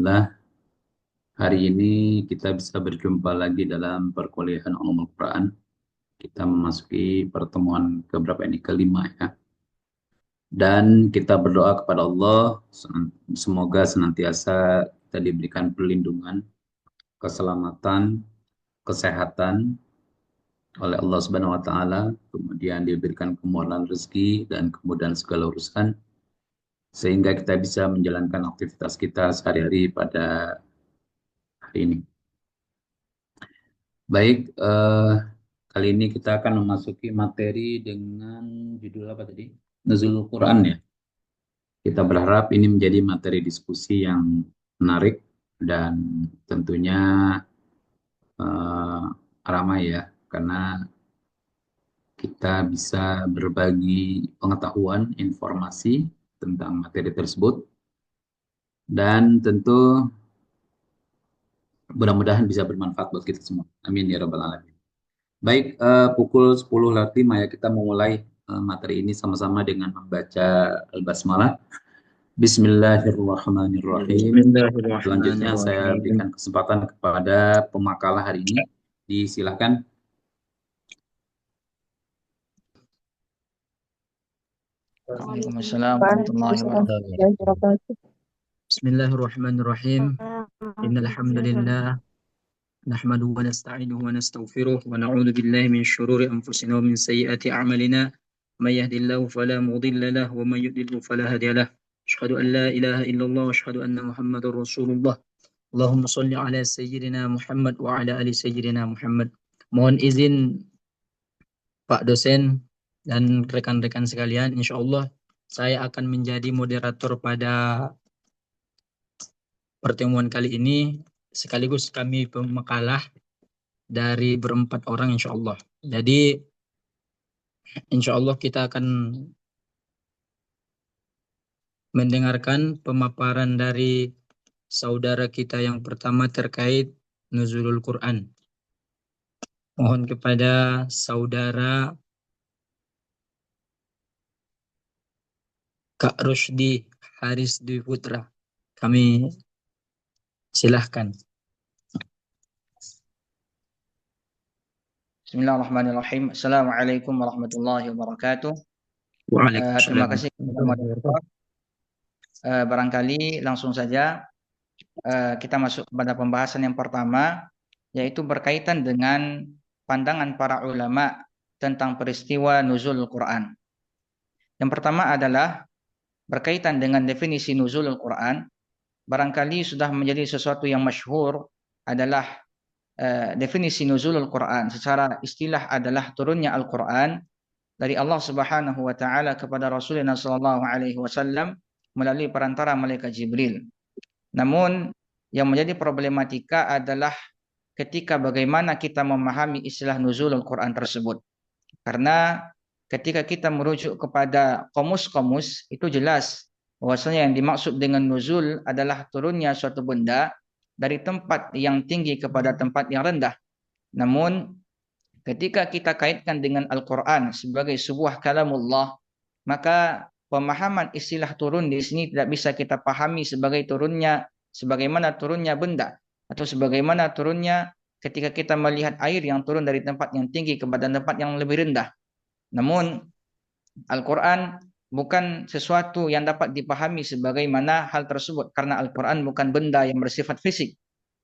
Alhamdulillah, hari ini kita bisa berjumpa lagi dalam perkuliahan Ulumul Quran. Kita memasuki pertemuan keberapa ini? Kelima ya. Dan kita berdoa kepada Allah, semoga senantiasa kita diberikan perlindungan, keselamatan, kesehatan oleh Allah Subhanahu wa taala, kemudian diberikan kemudahan rezeki dan kemudahan segala urusan sehingga kita bisa menjalankan aktivitas kita sehari-hari pada hari ini. Baik, kali ini kita akan memasuki materi dengan judul apa tadi? Nuzulul Quran ya. Kita berharap ini menjadi materi diskusi yang menarik dan tentunya eh, ramai ya, karena kita bisa berbagi pengetahuan, informasi tentang materi tersebut dan tentu mudah-mudahan bisa bermanfaat buat kita semua. Amin ya rabbal alamin. Baik, pukul 10.05 ya kita memulai materi ini sama-sama dengan membaca Al-Basmalah. Bismillahirrahmanirrahim. Selanjutnya saya Bismillahirrahmanirrahim. berikan kesempatan kepada pemakalah hari ini. Disilakan. Waalaikumsalam warahmatullahi wabarakatuh. Bismillahirrahmanirrahim. Innal hamdalillah nahmaduhu wa nasta'inuhu wa nastaghfiruh wa na'udzu billahi min shururi anfusina wa min sayyiati a'malina. May yahdihillahu fala mudilla lahu wa may yudlil fala hadiya lahu. Asyhadu an la ilaha illallah wa asyhadu anna Muhammadar Rasulullah. Allahumma shalli ala sayyidina Muhammad wa ala ali sayyidina Muhammad. Mohon izin Pak dosen dan rekan-rekan sekalian, insya Allah saya akan menjadi moderator pada pertemuan kali ini, sekaligus kami pemakalah dari berempat orang insya Allah. Jadi insya Allah kita akan mendengarkan pemaparan dari saudara kita yang pertama terkait Nuzulul Quran. Mohon kepada saudara Kak Rusdi Haris Dwi Putra. Kami silahkan. Bismillahirrahmanirrahim. Assalamualaikum warahmatullahi wabarakatuh. Terima Waalaikumsalam. kasih kepada moderator. Barangkali langsung saja kita masuk kepada pembahasan yang pertama, yaitu berkaitan dengan pandangan para ulama tentang peristiwa nuzul Quran. Yang pertama adalah berkaitan dengan definisi nuzul Quran. Barangkali sudah menjadi sesuatu yang masyhur adalah definisi nuzulul Quran secara istilah adalah turunnya Al-Quran dari Allah Subhanahu wa taala kepada Rasulullah sallallahu alaihi wasallam melalui perantara malaikat Jibril. Namun yang menjadi problematika adalah ketika bagaimana kita memahami istilah nuzulul Quran tersebut. Karena ketika kita merujuk kepada komus-komus itu jelas bahwasanya yang dimaksud dengan nuzul adalah turunnya suatu benda dari tempat yang tinggi kepada tempat yang rendah. Namun ketika kita kaitkan dengan Al-Quran sebagai sebuah kalamullah, maka pemahaman istilah turun di sini tidak bisa kita pahami sebagai turunnya, sebagaimana turunnya benda, atau sebagaimana turunnya ketika kita melihat air yang turun dari tempat yang tinggi kepada tempat yang lebih rendah. Namun Al-Quran bukan sesuatu yang dapat dipahami sebagaimana hal tersebut, karena Al-Quran bukan benda yang bersifat fisik.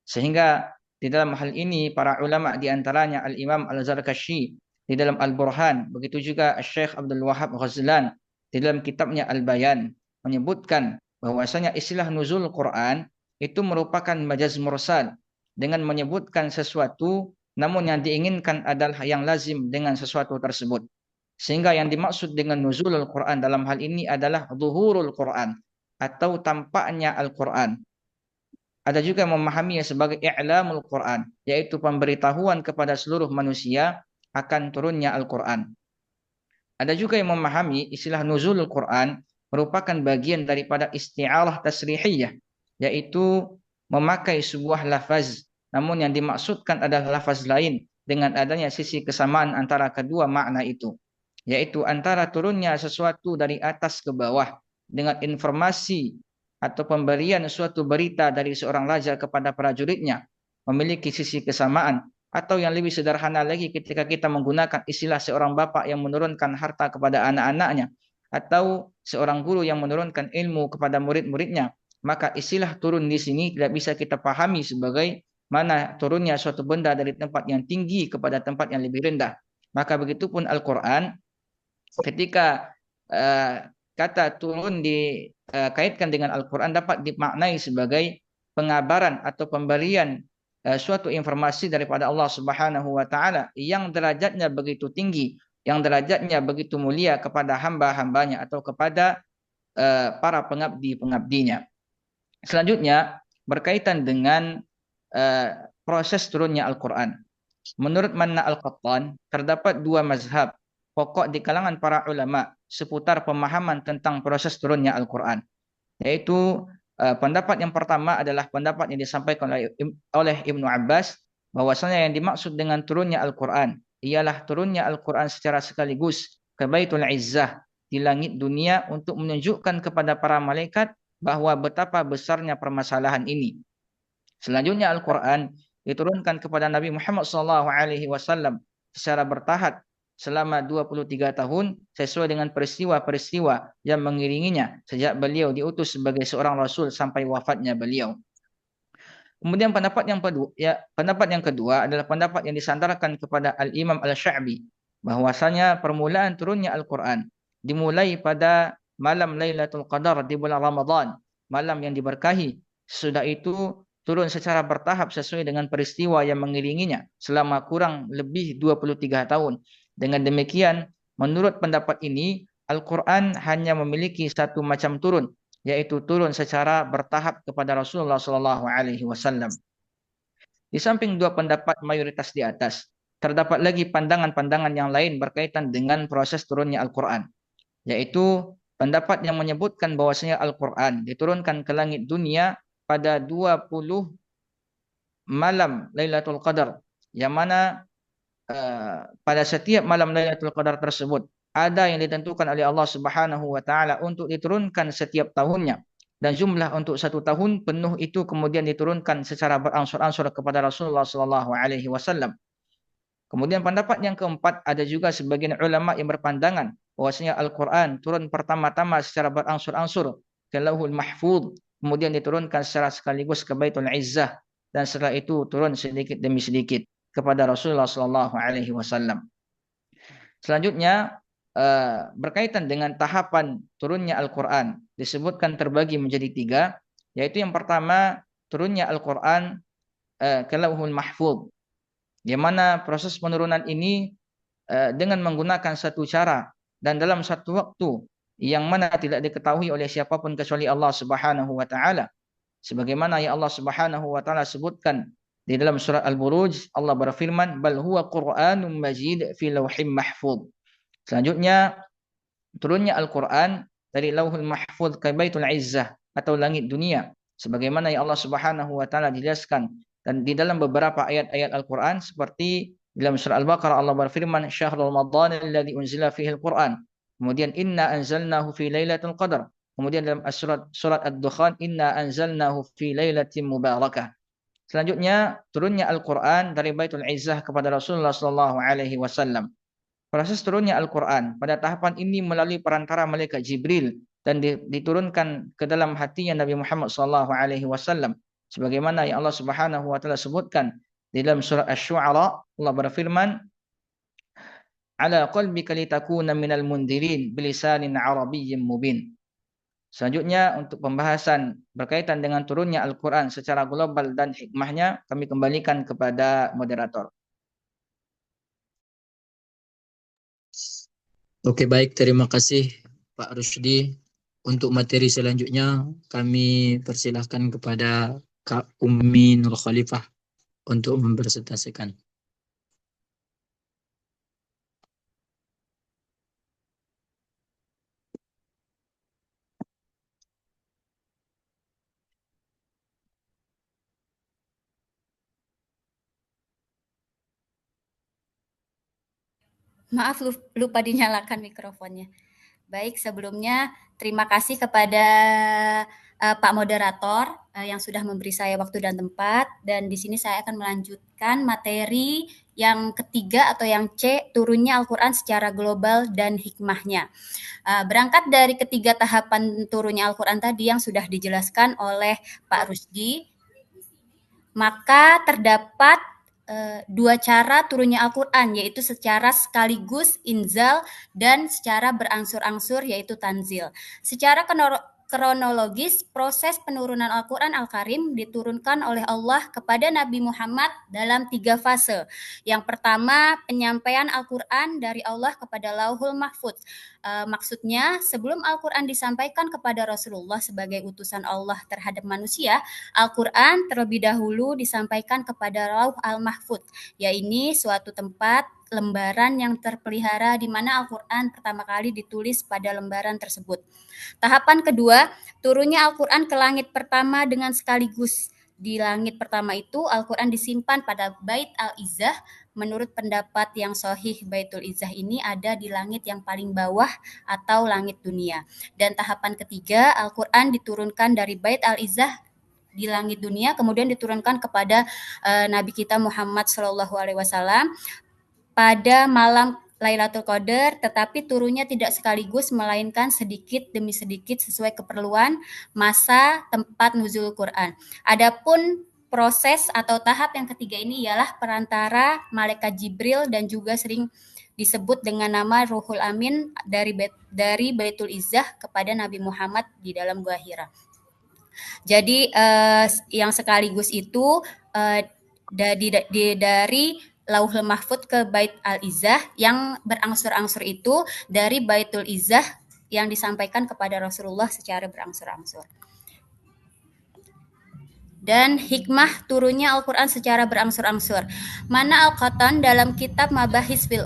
Sehingga di dalam hal ini para ulama diantaranya Al-Imam Al-Zarkashi di dalam Al-Burhan, begitu juga Syekh Abdul Wahab Ghazlan di dalam kitabnya Al-Bayan menyebutkan bahwasanya istilah nuzul Quran itu merupakan majaz mursal dengan menyebutkan sesuatu namun yang diinginkan adalah yang lazim dengan sesuatu tersebut. Sehingga yang dimaksud dengan nuzulul Quran dalam hal ini adalah zuhurul Quran atau tampaknya Al-Quran. Ada juga yang memahaminya sebagai i'lamul Quran, yaitu pemberitahuan kepada seluruh manusia akan turunnya Al-Quran. Ada juga yang memahami istilah nuzulul Quran merupakan bagian daripada isti'alah tasrihiyah, yaitu memakai sebuah lafaz, namun yang dimaksudkan adalah lafaz lain dengan adanya sisi kesamaan antara kedua makna itu, yaitu antara turunnya sesuatu dari atas ke bawah dengan informasi atau pemberian suatu berita dari seorang raja kepada prajuritnya memiliki sisi kesamaan, atau yang lebih sederhana lagi ketika kita menggunakan istilah seorang bapak yang menurunkan harta kepada anak-anaknya atau seorang guru yang menurunkan ilmu kepada murid-muridnya, maka istilah turun di sini tidak bisa kita pahami sebagai mana turunnya suatu benda dari tempat yang tinggi kepada tempat yang lebih rendah. Maka begitupun Al-Quran, ketika kata turun dikaitkan dengan Al-Quran dapat dimaknai sebagai pengabaran atau pemberian suatu informasi daripada Allah Subhanahu wa taala yang derajatnya begitu tinggi, yang derajatnya begitu mulia kepada hamba-hambanya atau kepada para pengabdi-pengabdinya. Selanjutnya berkaitan dengan proses turunnya Al-Quran. Menurut Manna Al-Qattan, terdapat dua mazhab pokok di kalangan para ulama seputar pemahaman tentang proses turunnya Al-Quran. Yaitu pendapat yang pertama adalah pendapat yang disampaikan oleh Ibnu Abbas, bahwasanya yang dimaksud dengan turunnya Al-Quran ialah turunnya Al-Quran secara sekaligus ke Baitul Izzah di langit dunia untuk menunjukkan kepada para malaikat bahwa betapa besarnya permasalahan ini. Selanjutnya Al-Quran diturunkan kepada Nabi Muhammad SAW secara bertahap selama 23 tahun sesuai dengan peristiwa-peristiwa yang mengiringinya sejak beliau diutus sebagai seorang rasul sampai wafatnya beliau. Kemudian pendapat yang kedua adalah pendapat yang disandarkan kepada Al-Imam Al-Sya'bi, bahwasanya permulaan turunnya Al-Quran dimulai pada malam Lailatul Qadar di bulan Ramadan, malam yang diberkahi. Sesudah itu turun secara bertahap sesuai dengan peristiwa yang mengiringinya selama kurang lebih 23 tahun. Dengan demikian, menurut pendapat ini, Al-Quran hanya memiliki satu macam turun, yaitu turun secara bertahap kepada Rasulullah SAW. Di samping dua pendapat mayoritas di atas, terdapat lagi pandangan-pandangan yang lain berkaitan dengan proses turunnya Al-Quran, yaitu pendapat yang menyebutkan bahwasanya Al-Quran diturunkan ke langit dunia pada 20 malam Lailatul Qadar, yang mana pada setiap malam Lailatul Qadar tersebut ada yang ditentukan oleh Allah Subhanahu wa taala untuk diturunkan setiap tahunnya, dan jumlah untuk satu tahun penuh itu kemudian diturunkan secara berangsur-angsur kepada Rasulullah sallallahu alaihi wasallam. Kemudian pendapat yang keempat, ada juga sebagian ulama yang berpandangan bahwasanya Al-Qur'an turun pertama-tama secara berangsur-angsur ke Lauhul Mahfuz, kemudian diturunkan secara sekaligus ke Baitul Izzah, dan setelah itu turun sedikit demi sedikit kepada Rasulullah sallallahu alaihi wasallam. Selanjutnya berkaitan dengan tahapan turunnya Al-Quran disebutkan terbagi menjadi tiga, yaitu yang pertama turunnya Al-Quran ke Lauhul Mahfuz, yang mana proses penurunan ini dengan menggunakan satu cara dan dalam satu waktu yang mana tidak diketahui oleh siapapun kecuali Allah Subhanahu wa taala, sebagaimana yang Allah Subhanahu wa taala sebutkan di dalam surat Al-Buruj. Allah berfirman, bal huwa Qur'anun Majid fi lauhim mahfuz. Selanjutnya turunnya Al-Quran dari Lauhul Mahfuz ke Baitul Izzah atau langit dunia, sebagaimana yang Allah Subhanahu wa taala jelaskan dan di dalam beberapa ayat-ayat Al-Quran, seperti dalam surah Al-Baqarah Allah berfirman, syahrul Ramadan alladzi unzila fihi Al-Quran. Kemudian inna anzalnahu fi lailatul qadar. Kemudian dalam surat Ad-Dukhan, inna anzalnahu fi lailatin mubarakah. Selanjutnya turunnya Al-Quran dari Baitul Izzah kepada Rasulullah sallallahu alaihi wasallam. Proses turunnya Al-Quran pada tahapan ini melalui perantara malaikat Jibril dan diturunkan ke dalam hatinya Nabi Muhammad SAW, sebagaimana yang Allah Subhanahu wa taala sebutkan di dalam surah Asy-Syu'ara. Allah berfirman, ala qalbika litakuna minal mundirin bilisanin arabiyyin mubin. Selanjutnya untuk pembahasan berkaitan dengan turunnya Al-Quran secara global dan hikmahnya, kami kembalikan kepada moderator. Oke, baik. Terima kasih Pak Rusdi. Untuk materi selanjutnya, kami persilahkan kepada Kak Ummi Nur Khalifah untuk mempresentasikan. Maaf, lupa dinyalakan mikrofonnya. Baik, sebelumnya terima kasih kepada Pak Moderator yang sudah memberi saya waktu dan tempat, dan di sini saya akan melanjutkan materi yang ketiga atau yang C, turunnya Al-Quran secara global dan hikmahnya. Berangkat dari ketiga tahapan turunnya Al-Quran tadi yang sudah dijelaskan oleh Pak Rusdi, maka terdapat dua cara turunnya Al-Quran, yaitu secara sekaligus inzal dan secara berangsur-angsur, yaitu tanzil. Secara kronologis, proses penurunan Al-Quran Al-Karim diturunkan oleh Allah kepada Nabi Muhammad dalam 3 fase. Yang pertama, penyampaian Al-Quran dari Allah kepada Lauhul Mahfudz. Maksudnya, sebelum Al-Quran disampaikan kepada Rasulullah sebagai utusan Allah terhadap manusia, Al-Quran terlebih dahulu disampaikan kepada Lauh Al-Mahfudz, yaitu suatu tempat lembaran yang terpelihara di mana Al-Quran pertama kali ditulis pada lembaran tersebut. Tahapan kedua, turunnya Al-Quran ke langit pertama dengan sekaligus. Di langit pertama itu Al-Quran disimpan pada Bait Al-Izzah. Menurut pendapat yang sahih, Baitul Izzah ini ada di langit yang paling bawah atau langit dunia. Dan tahapan ketiga, Al-Quran diturunkan dari Bait Al-Izzah di langit dunia, kemudian diturunkan kepada Nabi kita Muhammad SAW pada malam Lailatul Qadar, tetapi turunnya tidak sekaligus, melainkan sedikit demi sedikit sesuai keperluan, masa, tempat nuzul Quran. Adapun proses atau tahap yang ketiga ini ialah perantara malaikat Jibril dan juga sering disebut dengan nama Ruhul Amin dari Baitul Izzah kepada Nabi Muhammad di dalam Gua Hira. Jadi yang sekaligus itu dari Lauhul Mahfudz ke Bait Al-Izzah, yang berangsur-angsur itu dari Baitul Izzah yang disampaikan kepada Rasulullah secara berangsur-angsur. Dan hikmah turunnya Al-Quran secara berangsur-angsur. Mana Al-Qatan dalam kitab Mabahis fil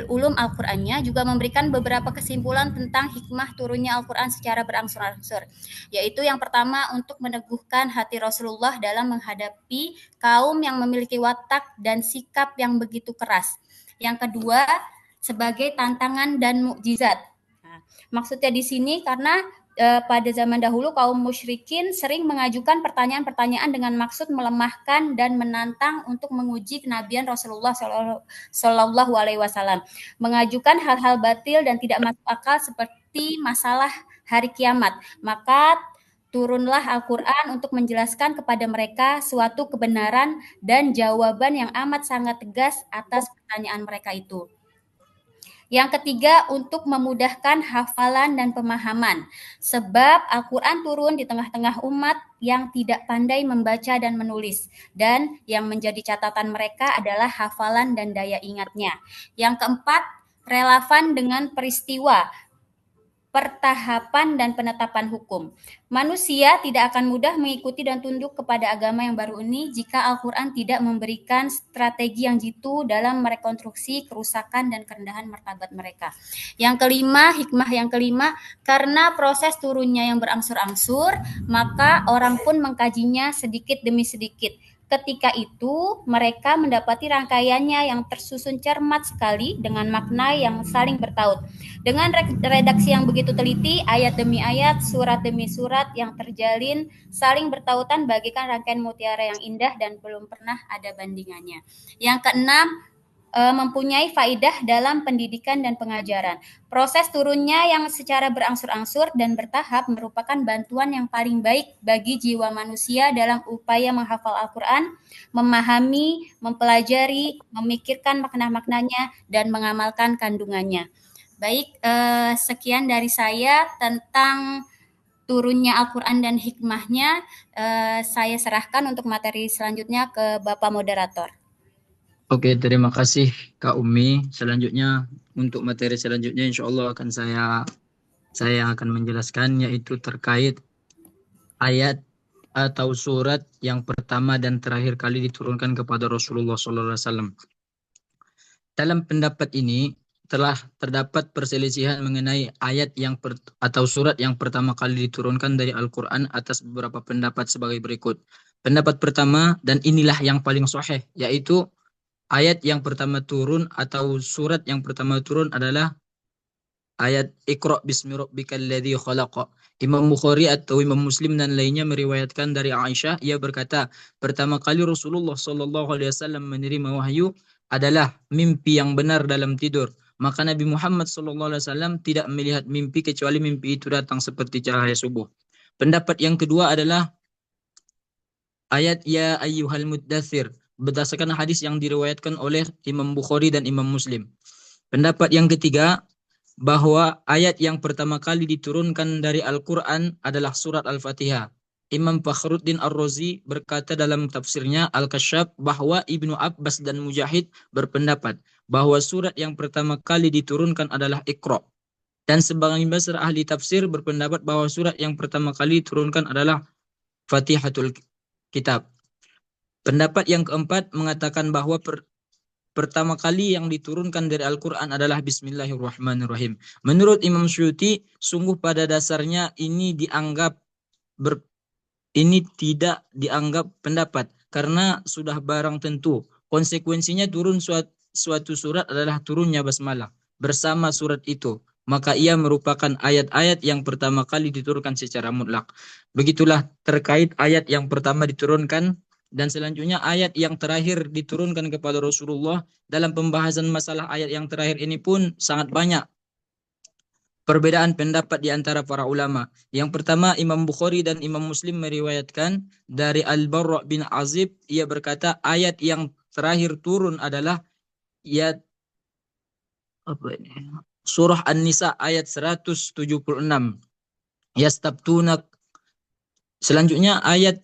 Ulum Al-Qurannya juga memberikan beberapa kesimpulan tentang hikmah turunnya Al-Quran secara berangsur-angsur. Yaitu yang pertama, untuk meneguhkan hati Rasulullah dalam menghadapi kaum yang memiliki watak dan sikap yang begitu keras. Yang kedua, sebagai tantangan dan mukjizat. Nah, maksudnya di sini karena pada zaman dahulu kaum musyrikin sering mengajukan pertanyaan-pertanyaan dengan maksud melemahkan dan menantang untuk menguji kenabian Rasulullah Shallallahu Alaihi Wasallam, mengajukan hal-hal batil dan tidak masuk akal seperti masalah hari kiamat. Maka turunlah Al-Quran untuk menjelaskan kepada mereka suatu kebenaran dan jawaban yang amat sangat tegas atas pertanyaan mereka itu. Yang ketiga, untuk memudahkan hafalan dan pemahaman. Sebab Al-Quran turun di tengah-tengah umat yang tidak pandai membaca dan menulis. Dan yang menjadi catatan mereka adalah hafalan dan daya ingatnya. Yang keempat, relevan dengan peristiwa, pertahapan dan penetapan hukum. Manusia tidak akan mudah mengikuti dan tunduk kepada agama yang baru ini jika Al-Quran tidak memberikan strategi yang jitu dalam merekonstruksi kerusakan dan kerendahan martabat mereka. Yang kelima, hikmah yang kelima, karena proses turunnya yang berangsur-angsur, maka orang pun mengkajinya sedikit demi sedikit. Ketika itu, mereka mendapati rangkaiannya yang tersusun cermat sekali dengan makna yang saling bertaut. Dengan redaksi yang begitu teliti, ayat demi ayat, surat demi surat yang terjalin, saling bertautan bagikan rangkaian mutiara yang indah dan belum pernah ada bandingannya. Yang keenam, mempunyai faidah dalam pendidikan dan pengajaran. Proses turunnya yang secara berangsur-angsur dan bertahap merupakan bantuan yang paling baik bagi jiwa manusia dalam upaya menghafal Al-Quran, memahami, mempelajari, memikirkan makna-maknanya, dan mengamalkan kandungannya. Baik, sekian dari saya tentang turunnya Al-Quran dan hikmahnya. Saya serahkan untuk materi selanjutnya ke Bapak Moderator. Oke, terima kasih Kak Umi. Selanjutnya, untuk materi selanjutnya insya Allah akan saya akan menjelaskan, yaitu terkait ayat atau surat yang pertama dan terakhir kali diturunkan kepada Rasulullah SAW. Dalam pendapat ini telah terdapat perselisihan mengenai ayat atau surat yang pertama kali diturunkan dari Al-Quran atas beberapa pendapat sebagai berikut. Pendapat pertama, dan inilah yang paling sahih, yaitu ayat yang pertama turun atau surat yang pertama turun adalah ayat Iqra bismi rabbikal ladzi khalaq. Imam Bukhari atau Imam Muslim dan lainnya meriwayatkan dari Aisyah, ia berkata, pertama kali Rasulullah Shallallahu alaihi wasallam menerima wahyu adalah mimpi yang benar dalam tidur. Maka Nabi Muhammad Shallallahu alaihi wasallam tidak melihat mimpi kecuali mimpi itu datang seperti cahaya subuh. Pendapat yang kedua adalah ayat ya ayyuhal muddatsir berdasarkan hadis yang diriwayatkan oleh Imam Bukhari dan Imam Muslim. Pendapat yang ketiga bahwa ayat yang pertama kali diturunkan dari Al-Quran adalah surat Al-Fatihah. Imam Fakhruddin Ar-Razi berkata dalam tafsirnya Al-Kasyaf bahwa Ibnu Abbas dan Mujahid berpendapat bahwa surat yang pertama kali diturunkan adalah Iqra. Dan sebagian besar ahli tafsir berpendapat bahwa surat yang pertama kali diturunkan adalah Fatihatul Kitab. Pendapat yang keempat mengatakan bahwa pertama kali yang diturunkan dari Al-Quran adalah Bismillahirrahmanirrahim. Menurut Imam Syuuti, sungguh pada dasarnya ini tidak dianggap pendapat karena sudah barang tentu. Konsekuensinya turun suatu surat adalah turunnya basmalah bersama surat itu. Maka ia merupakan ayat-ayat yang pertama kali diturunkan secara mutlak. Begitulah terkait ayat yang pertama diturunkan. Dan selanjutnya ayat yang terakhir diturunkan kepada Rasulullah. Dalam pembahasan masalah ayat yang terakhir ini pun sangat banyak perbedaan pendapat di antara para ulama. Yang pertama Imam Bukhari dan Imam Muslim meriwayatkan dari Al-Barra bin Azib. Ia berkata ayat yang terakhir turun adalah surah An-Nisa ayat 176. Yastabtunak. Selanjutnya ayat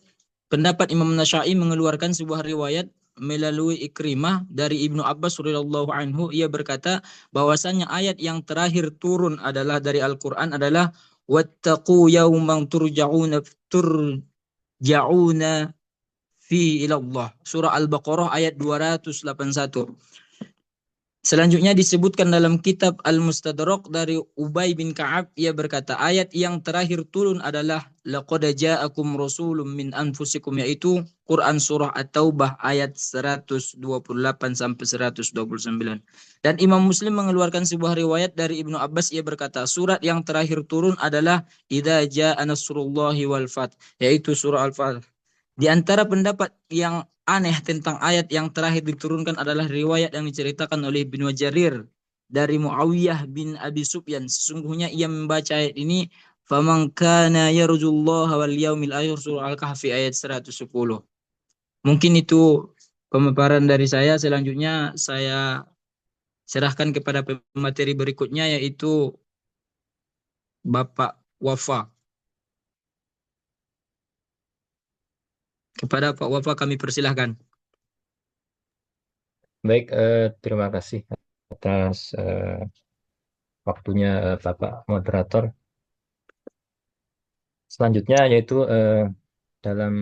pendapat Imam Nasyai mengeluarkan sebuah riwayat melalui Ikrimah dari Ibnu Abbas radhiyallahu anhu. Ia berkata bahwasanya ayat yang terakhir turun adalah dari Al-Qur'an adalah wattaqu yawman turja'una fi ila Allah. Surah Al-Baqarah ayat 281. Selanjutnya disebutkan dalam kitab Al-Mustadrak dari Ubay bin Ka'ab. Ia berkata ayat yang terakhir turun adalah laqad ja'akum rasulun min anfusikum, yaitu Quran surah At-Taubah ayat 128 sampai 129. Dan Imam Muslim mengeluarkan sebuah riwayat dari Ibnu Abbas. Ia berkata surat yang terakhir turun adalah idza ja'a nasrullahi wal fath, yaitu surah Al-Fath. Di antara pendapat yang aneh tentang ayat yang terakhir diturunkan adalah riwayat yang diceritakan oleh Ibnu Jarir dari Muawiyah bin Abi Sufyan. Sesungguhnya ia membaca ayat ini, faman kana yarjullaha wal yaumil akhir, surah Al-Kahfi ayat 110. Mungkin itu pemaparan dari saya. Selanjutnya saya serahkan kepada pemateri berikutnya, yaitu Bapak Wafa. Kepada Pak Wafa kami persilahkan. Baik, terima kasih atas waktunya Bapak Moderator. Selanjutnya yaitu dalam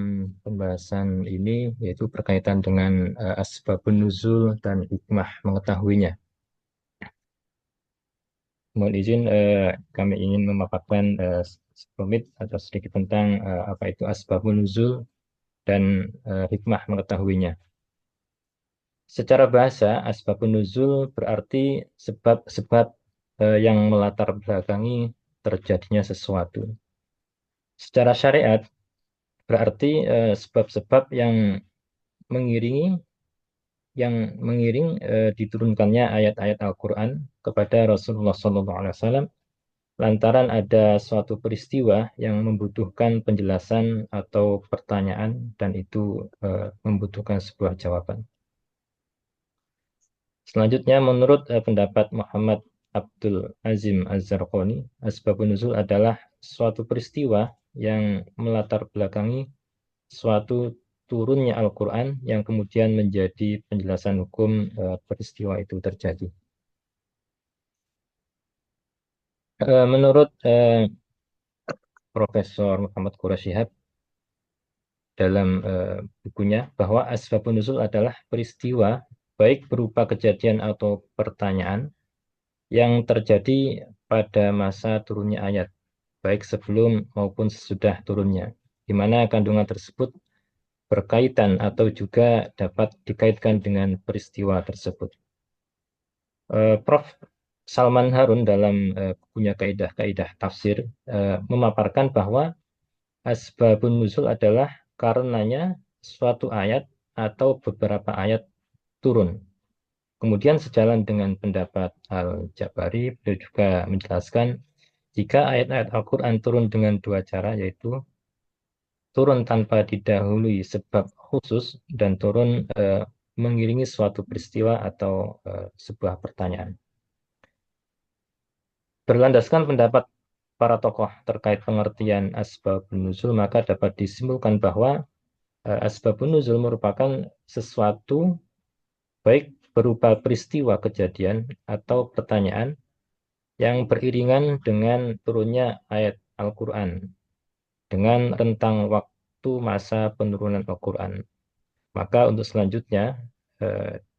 pembahasan ini yaitu berkaitan dengan asbabun nuzul dan hikmah mengetahuinya. Mohon izin kami ingin memaparkan sekelumit atau sedikit tentang apa itu asbabun nuzul dan hikmah mengetahuinya. Secara bahasa, asbabun nuzul berarti sebab-sebab yang melatar belakangi terjadinya sesuatu. Secara syariat berarti sebab-sebab yang mengiring diturunkannya ayat-ayat Al-Quran kepada Rasulullah SAW lantaran ada suatu peristiwa yang membutuhkan penjelasan atau pertanyaan dan itu membutuhkan sebuah jawaban. Selanjutnya, menurut pendapat Muhammad Abdul Azim Az-Zarqani, asbabun nuzul adalah suatu peristiwa yang melatar belakangi suatu turunnya Al-Quran yang kemudian menjadi penjelasan hukum peristiwa itu terjadi. Menurut Profesor Muhammad Quraisyihab dalam bukunya bahwa asbabun nuzul adalah peristiwa baik berupa kejadian atau pertanyaan yang terjadi pada masa turunnya ayat, baik sebelum maupun sesudah turunnya, di mana kandungan tersebut berkaitan atau juga dapat dikaitkan dengan peristiwa tersebut. Prof, Salman Harun dalam bukunya Kaidah-Kaidah Tafsir memaparkan bahwa asbabun nuzul adalah karenanya suatu ayat atau beberapa ayat turun. Kemudian sejalan dengan pendapat Al-Jabari, beliau juga menjelaskan jika ayat-ayat Al-Quran turun dengan dua cara, yaitu turun tanpa didahului sebab khusus dan turun mengiringi suatu peristiwa atau sebuah pertanyaan. Berlandaskan pendapat para tokoh terkait pengertian asbabun nuzul, maka dapat disimpulkan bahwa asbabun nuzul merupakan sesuatu baik berupa peristiwa kejadian atau pertanyaan yang beriringan dengan turunnya ayat Al-Quran dengan rentang waktu masa penurunan Al-Quran. Maka untuk selanjutnya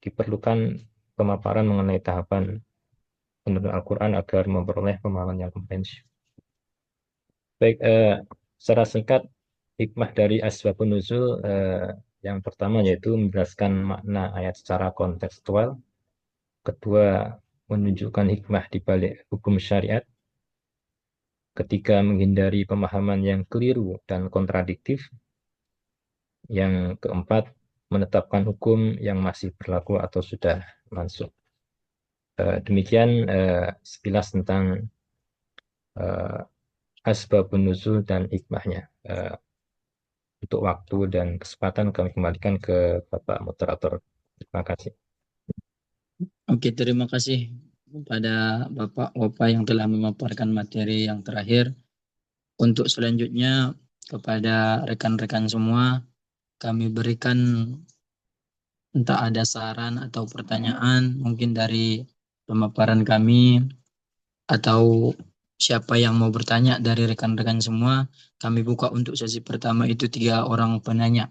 diperlukan pemaparan mengenai tahapan penurunan Al-Quran agar memperoleh pemahaman yang komprehensif. Baik, secara singkat hikmah dari asbabun nuzul yang pertama yaitu menjelaskan makna ayat secara kontekstual. Kedua, menunjukkan hikmah di balik hukum syariat. Ketiga, menghindari pemahaman yang keliru dan kontradiktif. Yang keempat, menetapkan hukum yang masih berlaku atau sudah mansuh. Demikian sekilas tentang asbabun nuzul dan hikmahnya. Untuk waktu dan kesempatan kami kembalikan ke Bapak Moderator. Terima kasih. Oke, terima kasih kepada Bapak Wopa yang telah memaparkan materi yang terakhir. Untuk selanjutnya kepada rekan-rekan semua, kami berikan entah ada saran atau pertanyaan mungkin dari pemaparan kami atau siapa yang mau bertanya dari rekan-rekan semua. Kami buka untuk sesi pertama itu 3 orang penanya.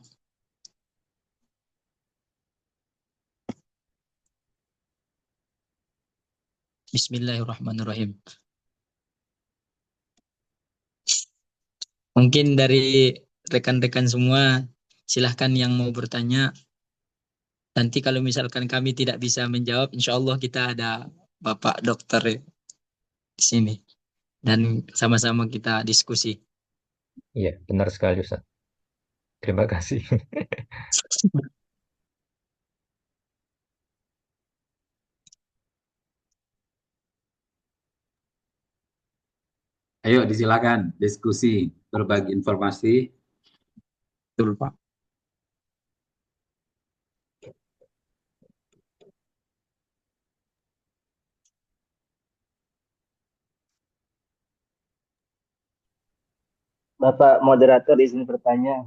Bismillahirrahmanirrahim. Mungkin dari rekan-rekan semua, silahkan yang mau bertanya. Nanti kalau misalkan kami tidak bisa menjawab, insya Allah kita ada Bapak Dokter di sini. Dan sama-sama kita diskusi. Iya, benar sekali Ustaz. Terima kasih. Ayo disilakan diskusi, berbagi informasi. Betul, Pak. Bapak moderator izin bertanya.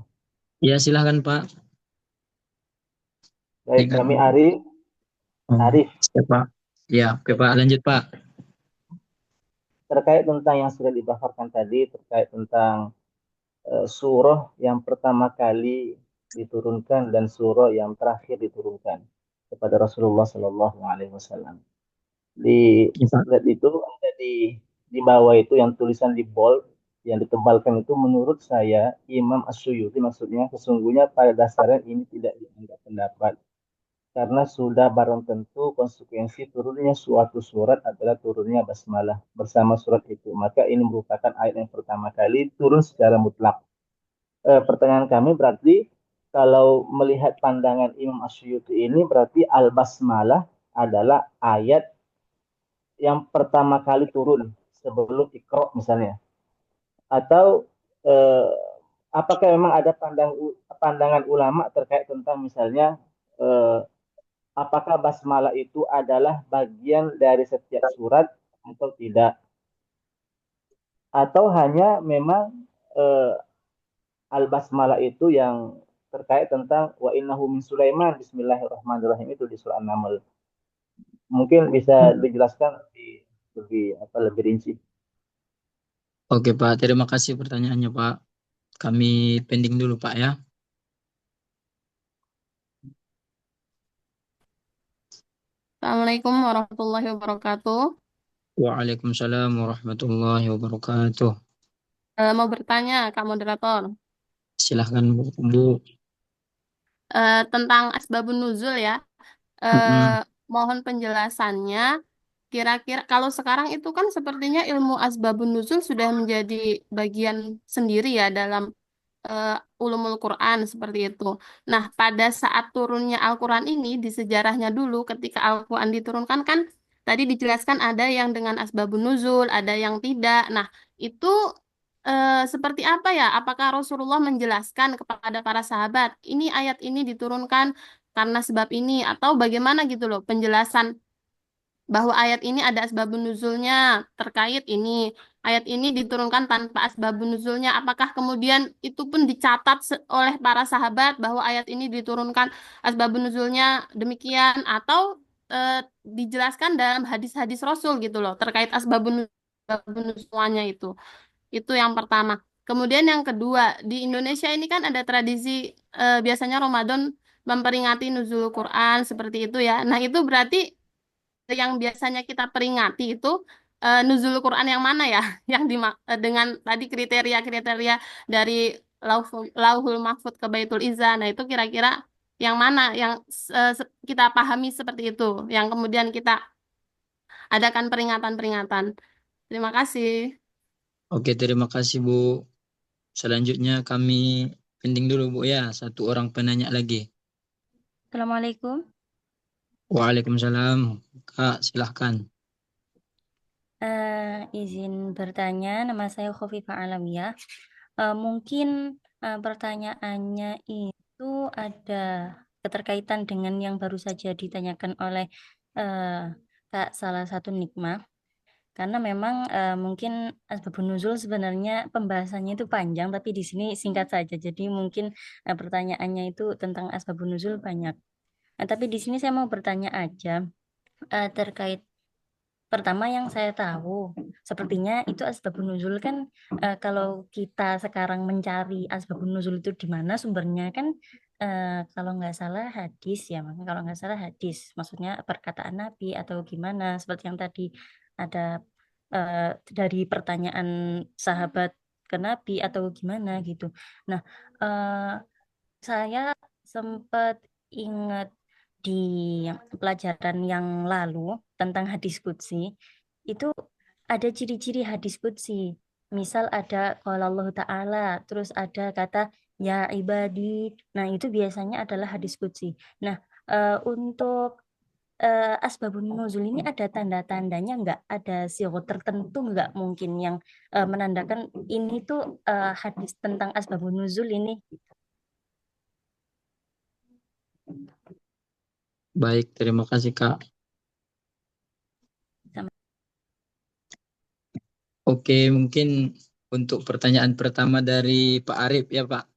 Ya, silahkan Pak. Baik, Dengan kami Arif. Arif. Siapa? Ya, oke Pak, lanjut Pak. Terkait tentang yang sudah dibaharkan tadi, terkait tentang surah yang pertama kali diturunkan dan surah yang terakhir diturunkan kepada Rasulullah Shallallahu Alaihi Wasallam. Di Ya, Pak. slide itu ada di bawah itu yang tulisan di bold yang ditebalkan itu menurut saya Imam Asyuyuti maksudnya sesungguhnya pada dasarnya ini tidak dianggap pendapat karena sudah barang tentu konsekuensi turunnya suatu surat adalah turunnya basmalah bersama surat itu. Maka ini merupakan ayat yang pertama kali turun secara mutlak. Pertanyaan kami berarti kalau melihat pandangan Imam Asyuyuti ini berarti al-basmalah adalah ayat yang pertama kali turun sebelum Iqra misalnya. Atau eh, apakah memang ada pandangan ulama terkait tentang misalnya eh, apakah basmalah itu adalah bagian dari setiap surat atau tidak? Atau hanya memang eh, al-basmalah itu yang terkait tentang wa innahu min Sulaiman bismillahirrahmanirrahim itu di surah An-Naml. Mungkin bisa dijelaskan lebih rinci. Oke Pak, terima kasih pertanyaannya Pak. Kami pending dulu Pak ya. Assalamualaikum warahmatullahi wabarakatuh. Waalaikumsalam warahmatullahi wabarakatuh. Mau bertanya, Kak Moderator, Silahkan Bu. tentang asbabun nuzul ya. Mm-mm. Mohon penjelasannya kira-kira kalau sekarang itu kan sepertinya ilmu asbabun nuzul sudah menjadi bagian sendiri ya dalam eh, ulumul Quran seperti itu. Nah, pada saat turunnya Al-Quran ini di sejarahnya dulu ketika Al-Quran diturunkan kan tadi dijelaskan ada yang dengan asbabun nuzul, ada yang tidak. Nah, itu seperti apa ya? Apakah Rasulullah menjelaskan kepada para sahabat, ini ayat ini diturunkan karena sebab ini atau bagaimana gitu loh penjelasan bahwa ayat ini ada asbabun nuzulnya terkait ini. Ayat ini diturunkan tanpa asbabun nuzulnya. Apakah kemudian itu pun dicatat oleh para sahabat bahwa ayat ini diturunkan asbabun nuzulnya demikian atau dijelaskan dalam hadis-hadis Rasul gitu loh terkait asbabun nuzulnya itu. Itu yang pertama. Kemudian yang kedua, di Indonesia ini kan ada tradisi biasanya Ramadan memperingati nuzul Quran seperti itu ya. Nah, itu berarti yang biasanya kita peringati itu nuzul Quran yang mana ya? Yang dengan tadi kriteria-kriteria dari Lauhul Mahfud ke Baitul Izzah. Nah, itu kira-kira yang mana yang kita pahami seperti itu, yang kemudian kita adakan peringatan-peringatan. Terima kasih. Oke, terima kasih Bu. Selanjutnya kami pending dulu Bu ya, satu orang penanya lagi. Assalamualaikum. Waalaikumsalam. Kak, silahkan. Izin bertanya, nama saya Khofifah Alamiyah. Mungkin pertanyaannya itu ada keterkaitan dengan yang baru saja ditanyakan oleh Kak salah satu Nikmah. Karena memang mungkin asbabun nuzul sebenarnya pembahasannya itu panjang, tapi di sini singkat saja. Jadi mungkin pertanyaannya itu tentang asbabun nuzul banyak. Tapi di sini saya mau bertanya aja terkait pertama yang saya tahu, sepertinya itu asbabun nuzul kan kalau kita sekarang mencari asbabun nuzul itu di mana sumbernya kan kalau nggak salah hadis ya, kalau nggak salah hadis, maksudnya perkataan Nabi atau gimana, seperti yang tadi ada dari pertanyaan sahabat ke Nabi atau gimana gitu. Nah, saya sempat ingat di pelajaran yang lalu tentang hadis qudsi itu ada ciri-ciri hadis qudsi. Misal ada kalau Allah Ta'ala, terus ada kata ya ibadi. Nah, itu biasanya adalah hadis qudsi. Nah, untuk asbabun nuzul ini ada tanda-tandanya nggak? Ada sigot tertentu nggak mungkin yang menandakan ini tuh hadis tentang asbabun nuzul ini? Baik, terima kasih Kak. Oke, mungkin untuk pertanyaan pertama dari Pak Arif ya Pak.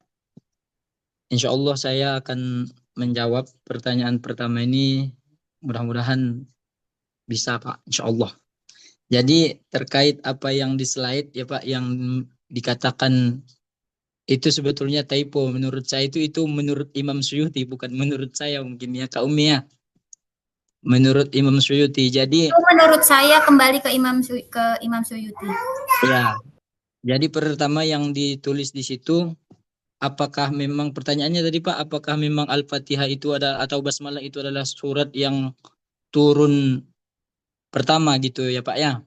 Insya Allah saya akan menjawab pertanyaan pertama ini. Mudah-mudahan bisa Pak, Insya Allah. Jadi terkait apa yang di slide ya Pak, yang dikatakan itu sebetulnya typo. Menurut saya itu menurut Imam Suyuti, bukan menurut saya mungkin ya Kak Umi ya. Menurut Imam Suyuti. Jadi Itu menurut saya kembali ke Imam Suyuti. ya, jadi pertama yang ditulis di situ, apakah memang pertanyaannya tadi Pak, apakah memang Al-Fatihah itu ada atau Basmalah itu adalah surat yang turun pertama gitu ya Pak ya.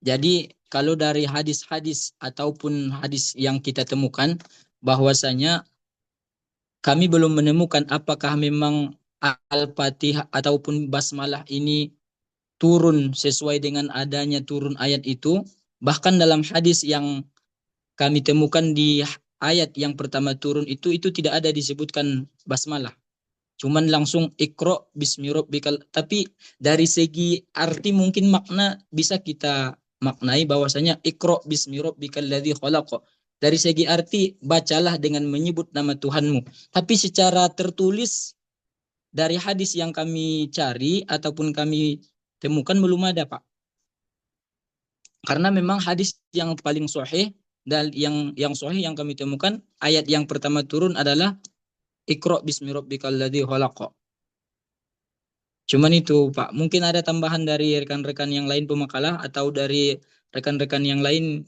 Jadi kalau dari hadis-hadis ataupun hadis yang kita temukan bahwasanya kami belum menemukan apakah memang Al-Fatihah ataupun Basmalah ini turun sesuai dengan adanya turun ayat itu. Bahkan dalam hadis yang kami temukan di ayat yang pertama turun itu tidak ada disebutkan basmalah. Cuman langsung ikro bismi rabbikal. Tapi dari segi arti mungkin makna bisa kita maknai bahwasanya ikro bismi rabbikal ladzi khalaq. Dari segi arti bacalah dengan menyebut nama Tuhanmu. Tapi secara tertulis dari hadis yang kami cari ataupun kami temukan belum ada Pak. Karena memang hadis yang paling sahih dan yang sahih yang kami temukan ayat yang pertama turun adalah Iqra bismi rabbikal ladzi khalaq. Cuman itu Pak, mungkin ada tambahan dari rekan-rekan yang lain pemakalah atau dari rekan-rekan yang lain.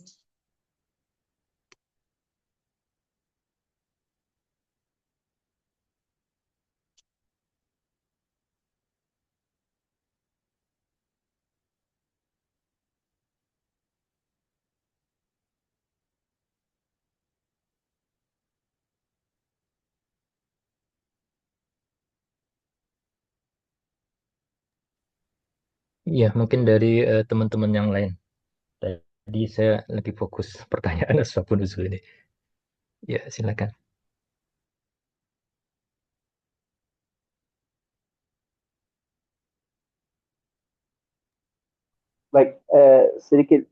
Iya, mungkin dari teman-teman yang lain. Tadi saya lebih fokus pertanyaan asbabun nuzul ini. Ya, silakan. Baik, sedikit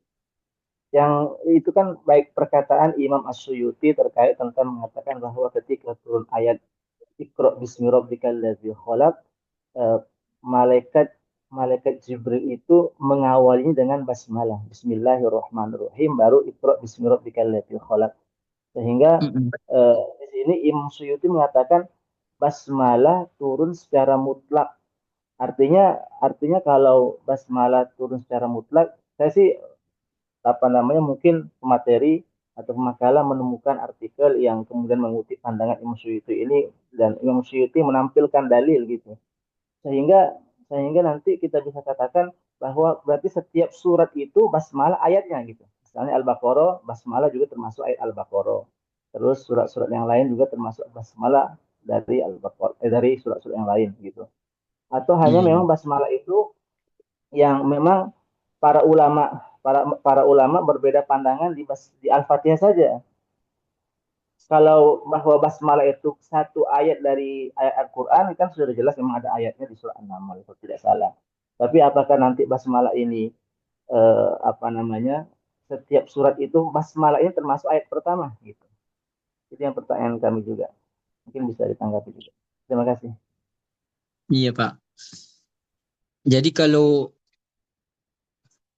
yang itu kan baik perkataan Imam As-Suyuti terkait tentang mengatakan bahwa ketika turun ayat Iqra bismi rabbikal ladzi khalaq, eh, malaikat malaikat Jibril itu mengawalinya dengan basmalah, Bismillahirrahmanirrahim, baru Iqra bismi rabbikal ladzi khalaq. Sehingga di sini Imam Suyuti mengatakan basmalah turun secara mutlak. Artinya kalau basmalah turun secara mutlak, saya sih apa namanya mungkin pemateri atau pemakalah menemukan artikel yang kemudian mengutip pandangan Imam Suyuti ini, dan Imam Suyuti menampilkan dalil gitu, sehingga sehingga nanti kita bisa katakan bahwa berarti setiap surat itu basmalah ayatnya gitu. Misalnya Al-Baqarah, basmalah juga termasuk ayat Al-Baqarah. Terus surat-surat yang lain juga termasuk basmalah dari Al-Baqarah, dari surat-surat yang lain gitu. Atau hanya memang basmalah itu yang memang para ulama para ulama berbeda pandangan di Al-Fatihah saja. Kalau bahwa basmalah itu satu ayat dari ayat Al-Quran, kan sudah jelas memang ada ayatnya di surah An-Naml kalau tidak salah. Tapi apakah nanti basmalah ini apa namanya setiap surat itu basmalah ini termasuk ayat pertama gitu? Itu yang pertanyaan kami juga. Mungkin bisa ditanggapi juga. Terima kasih. Iya, Pak. Jadi kalau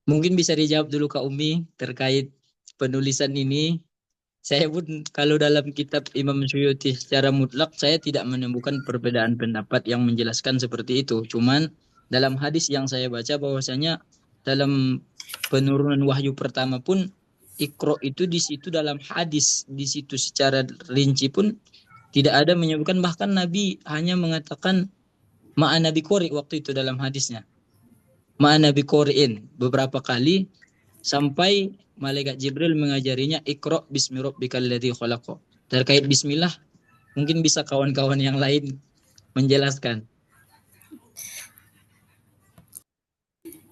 mungkin bisa dijawab dulu Kak Umi terkait penulisan ini. Saya pun kalau dalam kitab Imam Suyuti secara mutlak saya tidak menemukan perbedaan pendapat yang menjelaskan seperti itu. Cuman dalam hadis yang saya baca bahwasanya dalam penurunan wahyu pertama pun Iqra itu di situ dalam hadis di situ secara rinci pun tidak ada menyebutkan, bahkan Nabi hanya mengatakan ma'ana biqori waktu itu dalam hadisnya. Ma'ana biqori'in beberapa kali sampai malaikat Jibril mengajarinya Iqra bismi rabbikal ladzi khalaq. Terkait bismillah mungkin bisa kawan-kawan yang lain menjelaskan.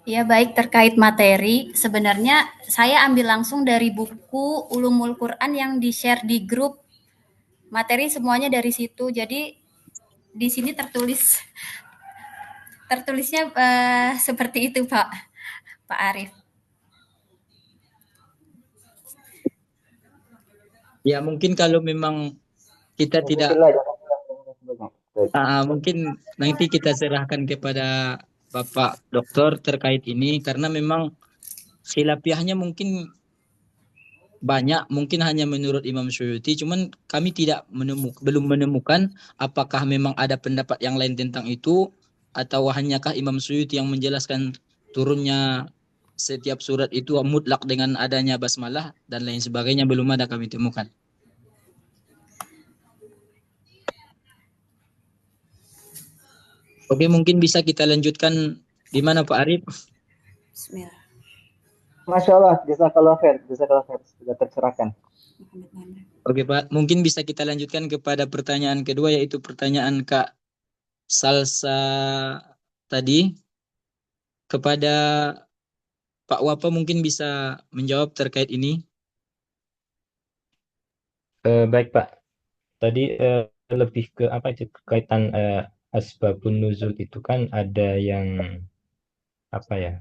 Ya, baik, terkait materi, sebenarnya saya ambil langsung dari buku Ulumul Quran yang di-share di grup. Materi semuanya dari situ. Jadi di sini tertulisnya seperti itu, Pak Arif. Ya, mungkin kalau memang kita tidak mungkin nanti kita serahkan kepada Bapak Dokter terkait ini, karena memang khilafiahnya mungkin banyak, mungkin hanya menurut Imam Suyuti, cuman kami belum menemukan apakah memang ada pendapat yang lain tentang itu atau hanyakah Imam Suyuti yang menjelaskan turunnya setiap surat itu mutlak dengan adanya basmalah dan lain sebagainya, belum ada kami temukan. Oke, mungkin bisa kita lanjutkan di mana Pak Arif? Bismillah. Masya Allah, jazakallah khair, sudah tercerahkan. Oke Pak, mungkin bisa kita lanjutkan kepada pertanyaan kedua, yaitu pertanyaan Kak Salsa tadi. Kepada Pak Wapa mungkin bisa menjawab terkait ini. Baik Pak, tadi lebih ke apa itu kaitan asbabun nuzul itu kan ada yang apa ya?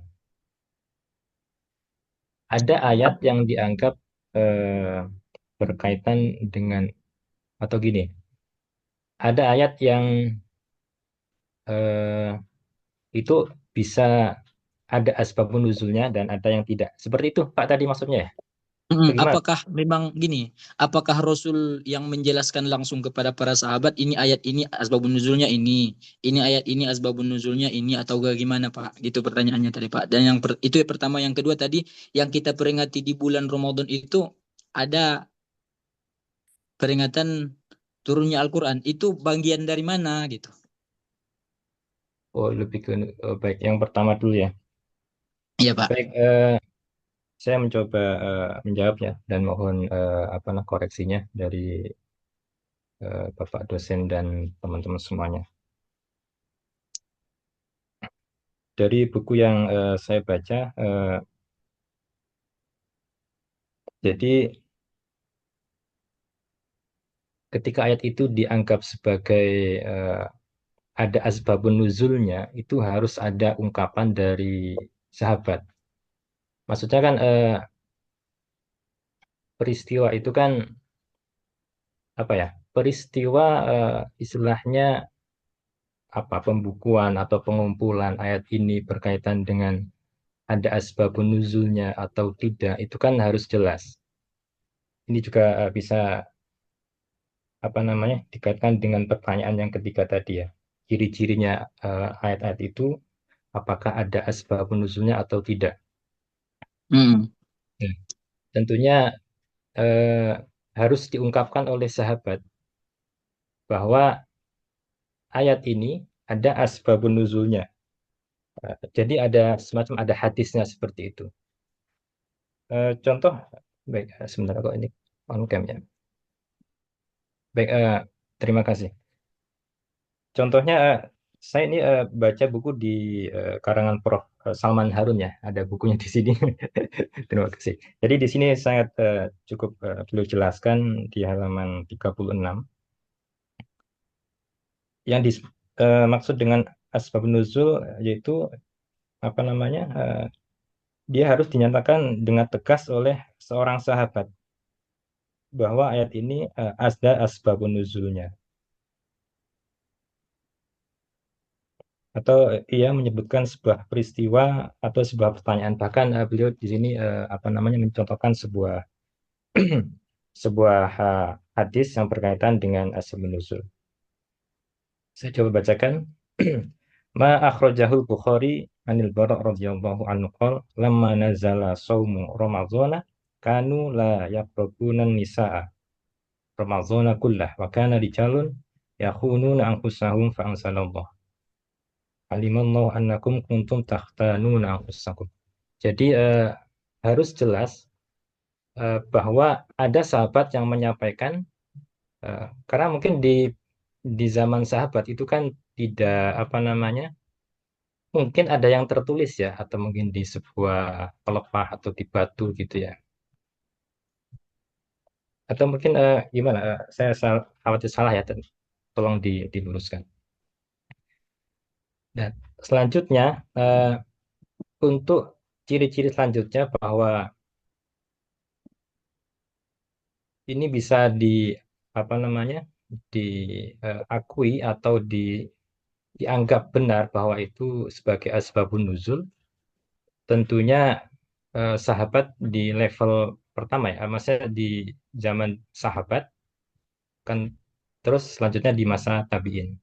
Ada ayat yang dianggap berkaitan dengan atau gini, ada ayat yang itu bisa ada asbabun nuzulnya dan ada yang tidak. Seperti itu Pak tadi maksudnya ya? Apakah memang gini? Apakah Rasul yang menjelaskan langsung kepada para sahabat ini ayat ini asbabun nuzulnya ini ayat ini asbabun nuzulnya ini, atau bagaimana Pak? Gitu pertanyaannya tadi Pak. Dan itu yang pertama, yang kedua tadi yang kita peringati di bulan Ramadan itu ada peringatan turunnya Al-Qur'an. Itu bagian dari mana gitu? Oh, lebih ke baik yang pertama dulu ya. Iya Pak. Baik, saya mencoba menjawab ya dan mohon koreksinya dari Bapak dosen dan teman-teman semuanya. dari buku yang saya baca, jadi ketika ayat itu dianggap sebagai ada asbabun nuzulnya, itu harus ada ungkapan dari sahabat. Maksudnya kan peristiwa itu kan apa ya? Peristiwa istilahnya apa pembukuan atau pengumpulan ayat ini berkaitan dengan ada asbabun nuzulnya atau tidak, itu kan harus jelas. Ini juga bisa apa namanya dikaitkan dengan pertanyaan yang ketiga tadi ya. Ciri-cirinya ayat-ayat itu apakah ada asbabun nuzulnya atau tidak. Hmm. Nah, tentunya eh, harus diungkapkan oleh sahabat bahwa ayat ini ada asbabun nuzulnya. Jadi ada semacam ada hadisnya seperti itu. Contoh, baik, sebentar kok ini on cam ya. Baik, terima kasih. Contohnya, saya ini baca buku di karangan Prof. Salman Harun ya, ada bukunya di sini. Terima kasih. Jadi di sini sangat cukup beliau jelaskan di halaman 36. Yang maksud dengan asbab nuzul yaitu apa namanya? Dia harus dinyatakan dengan tegas oleh seorang sahabat bahwa ayat ini ada asbabun nuzulnya. Atau ia menyebutkan sebuah peristiwa atau sebuah pertanyaan. Bahkan beliau di sini apa namanya mencontohkan sebuah sebuah hadis yang berkaitan dengan asbabun nuzul. Saya coba bacakan. Ma akhrajahul Bukhari anil Bara' radhiyallahu anhu qala lamma nazala shaumu Ramadhana kanu la yaqrabuna nisaa Ramadhana kullah wa kana rijalun yakhununa anfusahum fa anzalallah alimallahu annakum kuntum takhtanuna anfusakum. Jadi harus jelas bahwa ada sahabat yang menyampaikan karena mungkin di zaman sahabat itu kan tidak apa namanya mungkin ada yang tertulis ya atau mungkin di sebuah pelepah atau di batu gitu ya atau mungkin gimana saya khawatir salah ya tolong diluruskan. Dan selanjutnya untuk ciri-ciri selanjutnya bahwa ini bisa di apa namanya diakui atau dianggap benar bahwa itu sebagai asbabun nuzul. Tentunya sahabat di level pertama ya, maksudnya di zaman sahabat kan terus selanjutnya di masa tabi'in.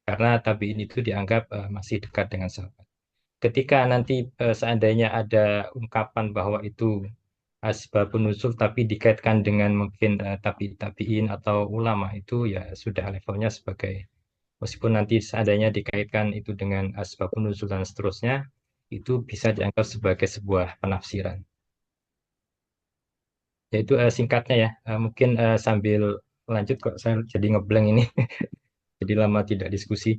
Karena tabi'in itu dianggap masih dekat dengan sahabat. Ketika nanti seandainya ada ungkapan bahwa itu asbabun nuzul tapi dikaitkan dengan mungkin tabi'in atau ulama itu ya sudah levelnya sebagai meskipun nanti seandainya dikaitkan itu dengan asbabun nuzul dan seterusnya itu bisa dianggap sebagai sebuah penafsiran. Yaitu singkatnya ya, mungkin sambil lanjut kok saya jadi ngeblank ini, jadi lama tidak diskusi.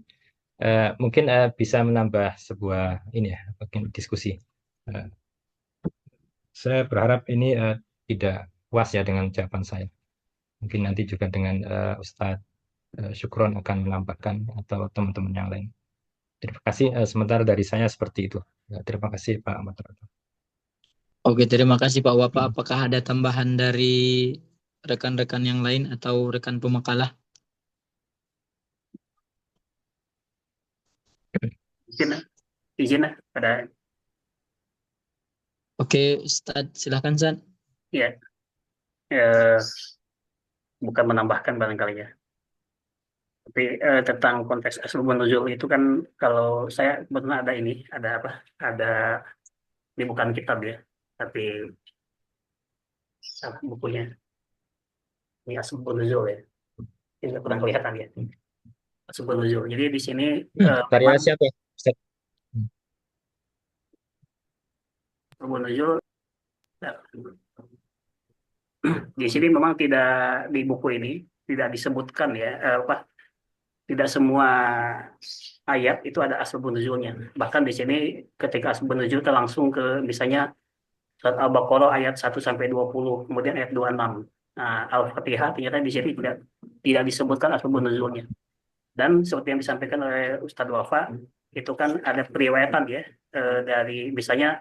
Mungkin bisa menambah sebuah ini ya, mungkin diskusi. Eh, saya berharap ini tidak puas ya dengan jawaban saya. Mungkin nanti juga dengan Ustadz Syukron akan menambahkan atau teman-teman yang lain. Terima kasih. Sementara dari saya seperti itu. Terima kasih Pak Ahmad. Oke, terima kasih Pak Wapa. Apakah ada tambahan dari rekan-rekan yang lain atau rekan pemakalah? Izin pada Oke, Ustadz, silahkan San. ya bukan menambahkan barangkali ya. Tapi tentang konteks asbabun nuzul itu kan kalau saya benar ada ini, ada apa? Ada di bukan kitab ya, tapi bukunya ini asbabun nuzul ya. Ini kurang kelihatan ya. Asbabun nuzul. Jadi di sini Karya memang siapa? Ustaz? asbabun nuzul di sini memang tidak di buku ini tidak disebutkan ya apa tidak semua ayat itu ada asbabun nuzulnya. Bahkan di sini ketika asbabun nuzul kita langsung ke misalnya surat Al-Baqarah ayat 1 sampai 20, kemudian ayat 26. Nah, Al-Fatihah ternyata di sini tidak disebutkan asbabun nuzulnya. Dan seperti yang disampaikan oleh Ustadz Wafa, itu kan ada periwayatan ya, dari misalnya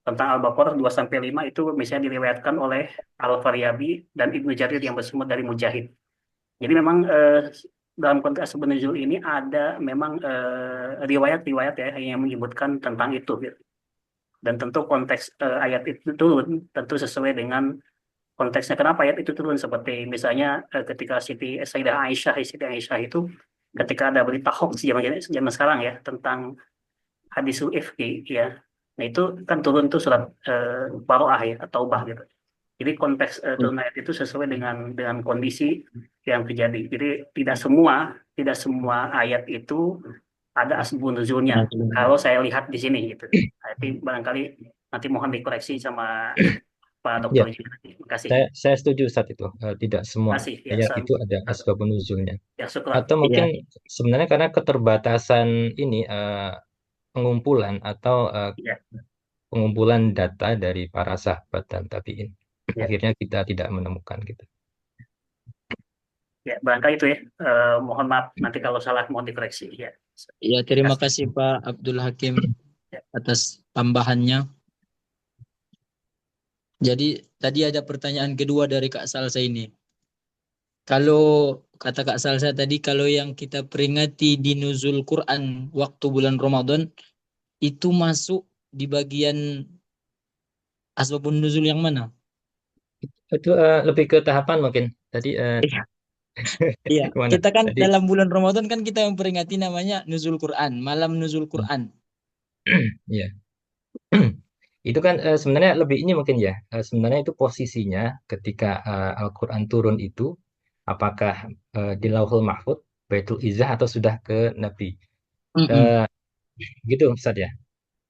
tentang Al-Baqarah 2 sampai 5 itu misalnya diriwayatkan oleh Al-Faryabi dan Ibnu Jarir yang bersumber dari Mujahid. Jadi memang dalam konteks asbabun nuzul ini ada memang riwayat-riwayat ya yang menyebutkan tentang itu, gitu. Dan tentu konteks ayat itu turun tentu sesuai dengan konteksnya, kenapa ayat itu turun, seperti misalnya ketika Sayyidah Aisyah, Siti Aisyah itu ketika ada berita hoax zaman sekarang ya tentang hadisul ifki ya, nah itu kan turun tuh surat Baroah ya atau Taubah gitu. Jadi konteks turun ayat itu sesuai dengan kondisi yang terjadi. Jadi tidak semua ayat itu ada asbabun nuzulnya. Kalau saya lihat di sini gitu. Nanti barangkali nanti mohon dikoreksi sama Pak Dokter. Ya, Terima kasih. saya setuju saat itu. Tidak semua Terima kasih. Ya, ayat itu ada asbabun nuzulnya. ya syukur. Atau mungkin sebenarnya karena keterbatasan ini pengumpulan atau Ya. pengumpulan data dari para sahabat dan tabiin. Ya. Akhirnya kita tidak menemukan gitu. Ya, barangkali itu ya. Mohon maaf nanti kalau salah mohon dikoreksi. Ya. Ya, terima kasih Pak Abdul Hakim atas tambahannya. Jadi tadi ada pertanyaan kedua dari Kak Salsa ini. Kalau kata Kak Salsa tadi, kalau yang kita peringati di nuzul Quran waktu bulan Ramadan itu masuk di bagian asbabun nuzul yang mana? Itu lebih ke tahapan mungkin. Tadi Iya, kemana? kita kan Tadi, dalam bulan Ramadan kan kita memperingati namanya nuzul Quran, malam nuzul Quran. ya. Itu kan sebenarnya lebih ini mungkin ya. Sebenarnya itu posisinya ketika Al-Quran turun itu, apakah di Lauhul Mahfud, Baitul Izzah atau sudah ke Nabi. Gitu Ustaz ya.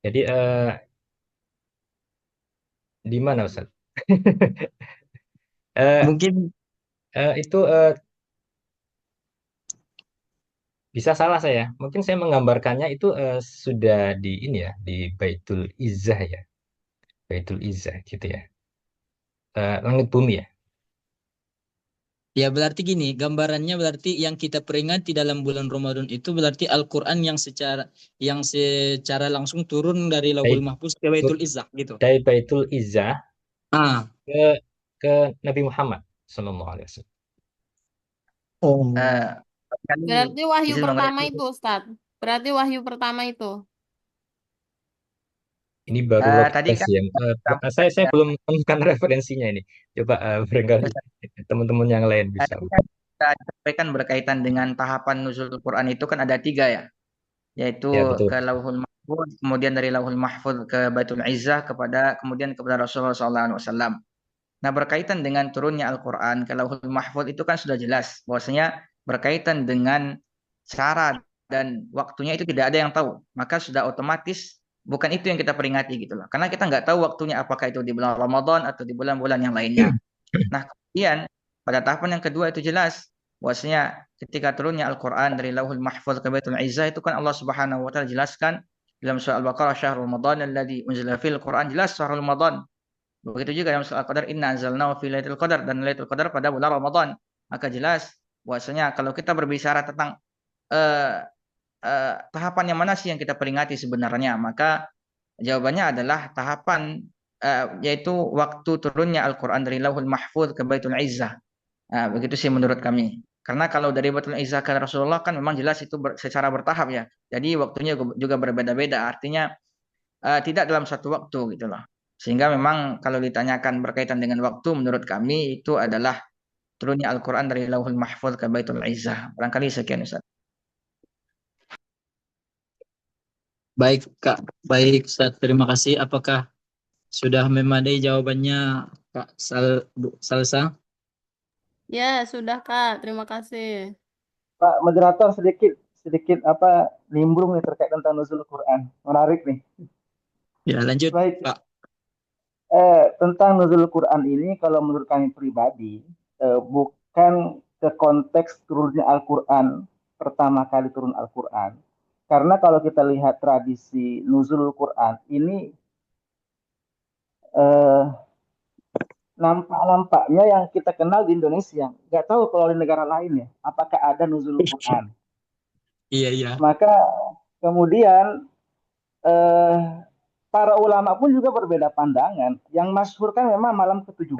Jadi di mana Ustaz? Mungkin itu bisa salah saya. Mungkin saya menggambarkannya itu sudah di ini ya, di Baitul Izzah ya. Baitul Izzah gitu ya. Langit bumi ya. ya berarti gini, gambarannya berarti yang kita peringati dalam bulan Ramadan itu berarti Al-Quran yang secara langsung turun dari Lauhul Mahfuz ke Baitul Izzah gitu. Dari Baitul Izzah ke Nabi Muhammad sallallahu alaihi wasallam. Berarti wahyu pertama itu, Ustaz. Berarti wahyu pertama itu. Ini baru Tadi kan ya. Saya belum menemukan referensinya ini. Coba barangkali teman-teman yang lain bisa. tadi kan kita sampaikan berkaitan dengan tahapan nuzul Quran itu kan ada 3 ya, yaitu Ya, betul. ke Lauhul Mahfuz, kemudian dari Lauhul Mahfuz ke Baitul Izzah, kemudian kepada Rasulullah SAW. Nah, berkaitan dengan turunnya Al-Quran ke Lauhul Mahfuz itu kan sudah jelas bahwasanya berkaitan dengan cara dan waktunya itu tidak ada yang tahu. Maka sudah otomatis bukan itu yang kita peringati gitu loh. Karena kita nggak tahu waktunya apakah itu di bulan Ramadan atau di bulan-bulan yang lainnya. Nah, kemudian pada tahapan yang kedua itu jelas bahwasanya ketika turunnya Al-Quran dari Lauhul Mahfuz ke Baitul Izzah itu kan Allah Subhanahu wa taala jelaskan dalam surah Al-Baqarah, syahrul Ramadan alladzi unzila fil Quran, jelas syahrul Ramadan. Begitu juga dalam surah Al-Qadar, inna anzalnahu fi lailatul qadar, dan lailatul qadar pada bulan Ramadan. Maka jelas bahwasanya kalau kita berbicara tentang tahapan yang mana sih yang kita peringati sebenarnya, maka jawabannya adalah tahapan yaitu waktu turunnya Al-Quran dari Lauhul Mahfuz ke Baitul Izzah. Begitu sih menurut kami. Karena kalau dari Baitul Izzah ke Rasulullah kan memang jelas itu secara bertahap ya. Jadi waktunya juga berbeda-beda. Artinya tidak dalam satu waktu gitu loh. Sehingga memang kalau ditanyakan berkaitan dengan waktu, menurut kami itu adalah turunnya Al-Quran dari Lauhul Mahfuz ke Baitul Izzah. Barangkali sekian Ustaz. Baik Kak, baik Ustaz, terima kasih. Apakah sudah memadai jawabannya Kak Salsa? Ya, sudah Kak. Terima kasih. Pak moderator, sedikit apa nimbrung nih terkait tentang nuzul Quran. Menarik nih. Ya, lanjut Baik. Pak. Tentang nuzul Quran ini kalau menurut kami pribadi bukan ke konteks turunnya Al-Quran pertama kali turun Al-Quran. Karena kalau kita lihat tradisi nuzulul Quran ini nampaknya yang kita kenal di Indonesia. Nggak tahu kalau di negara lain ya, apakah ada nuzulul Quran. Iya. Maka kemudian para ulama pun juga berbeda pandangan. Yang masyhur kan memang malam ke-17.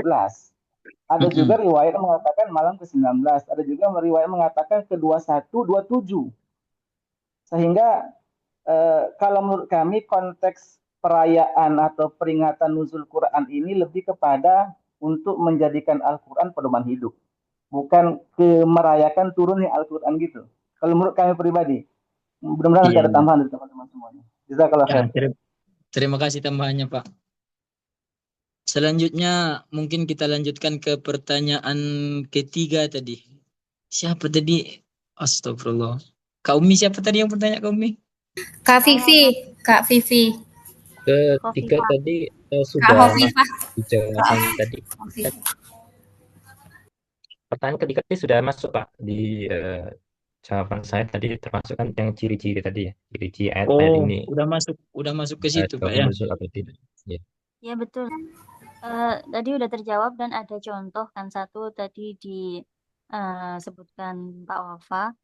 Ada juga riwayat mengatakan malam ke-19. Ada juga riwayat mengatakan ke-21, 27. Sehingga kalau menurut kami konteks perayaan atau peringatan nuzul Quran ini lebih kepada untuk menjadikan Al-Quran pedoman hidup. Bukan merayakan turunnya Al-Quran gitu. Kalau menurut kami pribadi. Mudah-mudahan nanti ada tambahan dari teman-teman semuanya. Jazakallah khair. Terima kasih tambahannya, Pak. Selanjutnya mungkin kita lanjutkan ke pertanyaan ketiga tadi. Siapa tadi? Astagfirullah. Kak Umi siapa tadi yang bertanya, Kak Umi? Kak Vivi. Ketiga tadi sudah dijawabkan tadi. Pertanyaan ketiga tadi sudah masuk, Pak, di jawaban saya tadi, termasuk kan yang ciri-ciri tadi ya, ciri-ciri ayat ini. Udah masuk ke situ, Pak ya. Atau tidak. Ya. Ya betul. Tadi udah terjawab dan ada contoh kan, satu tadi disebutkan Pak Wafa.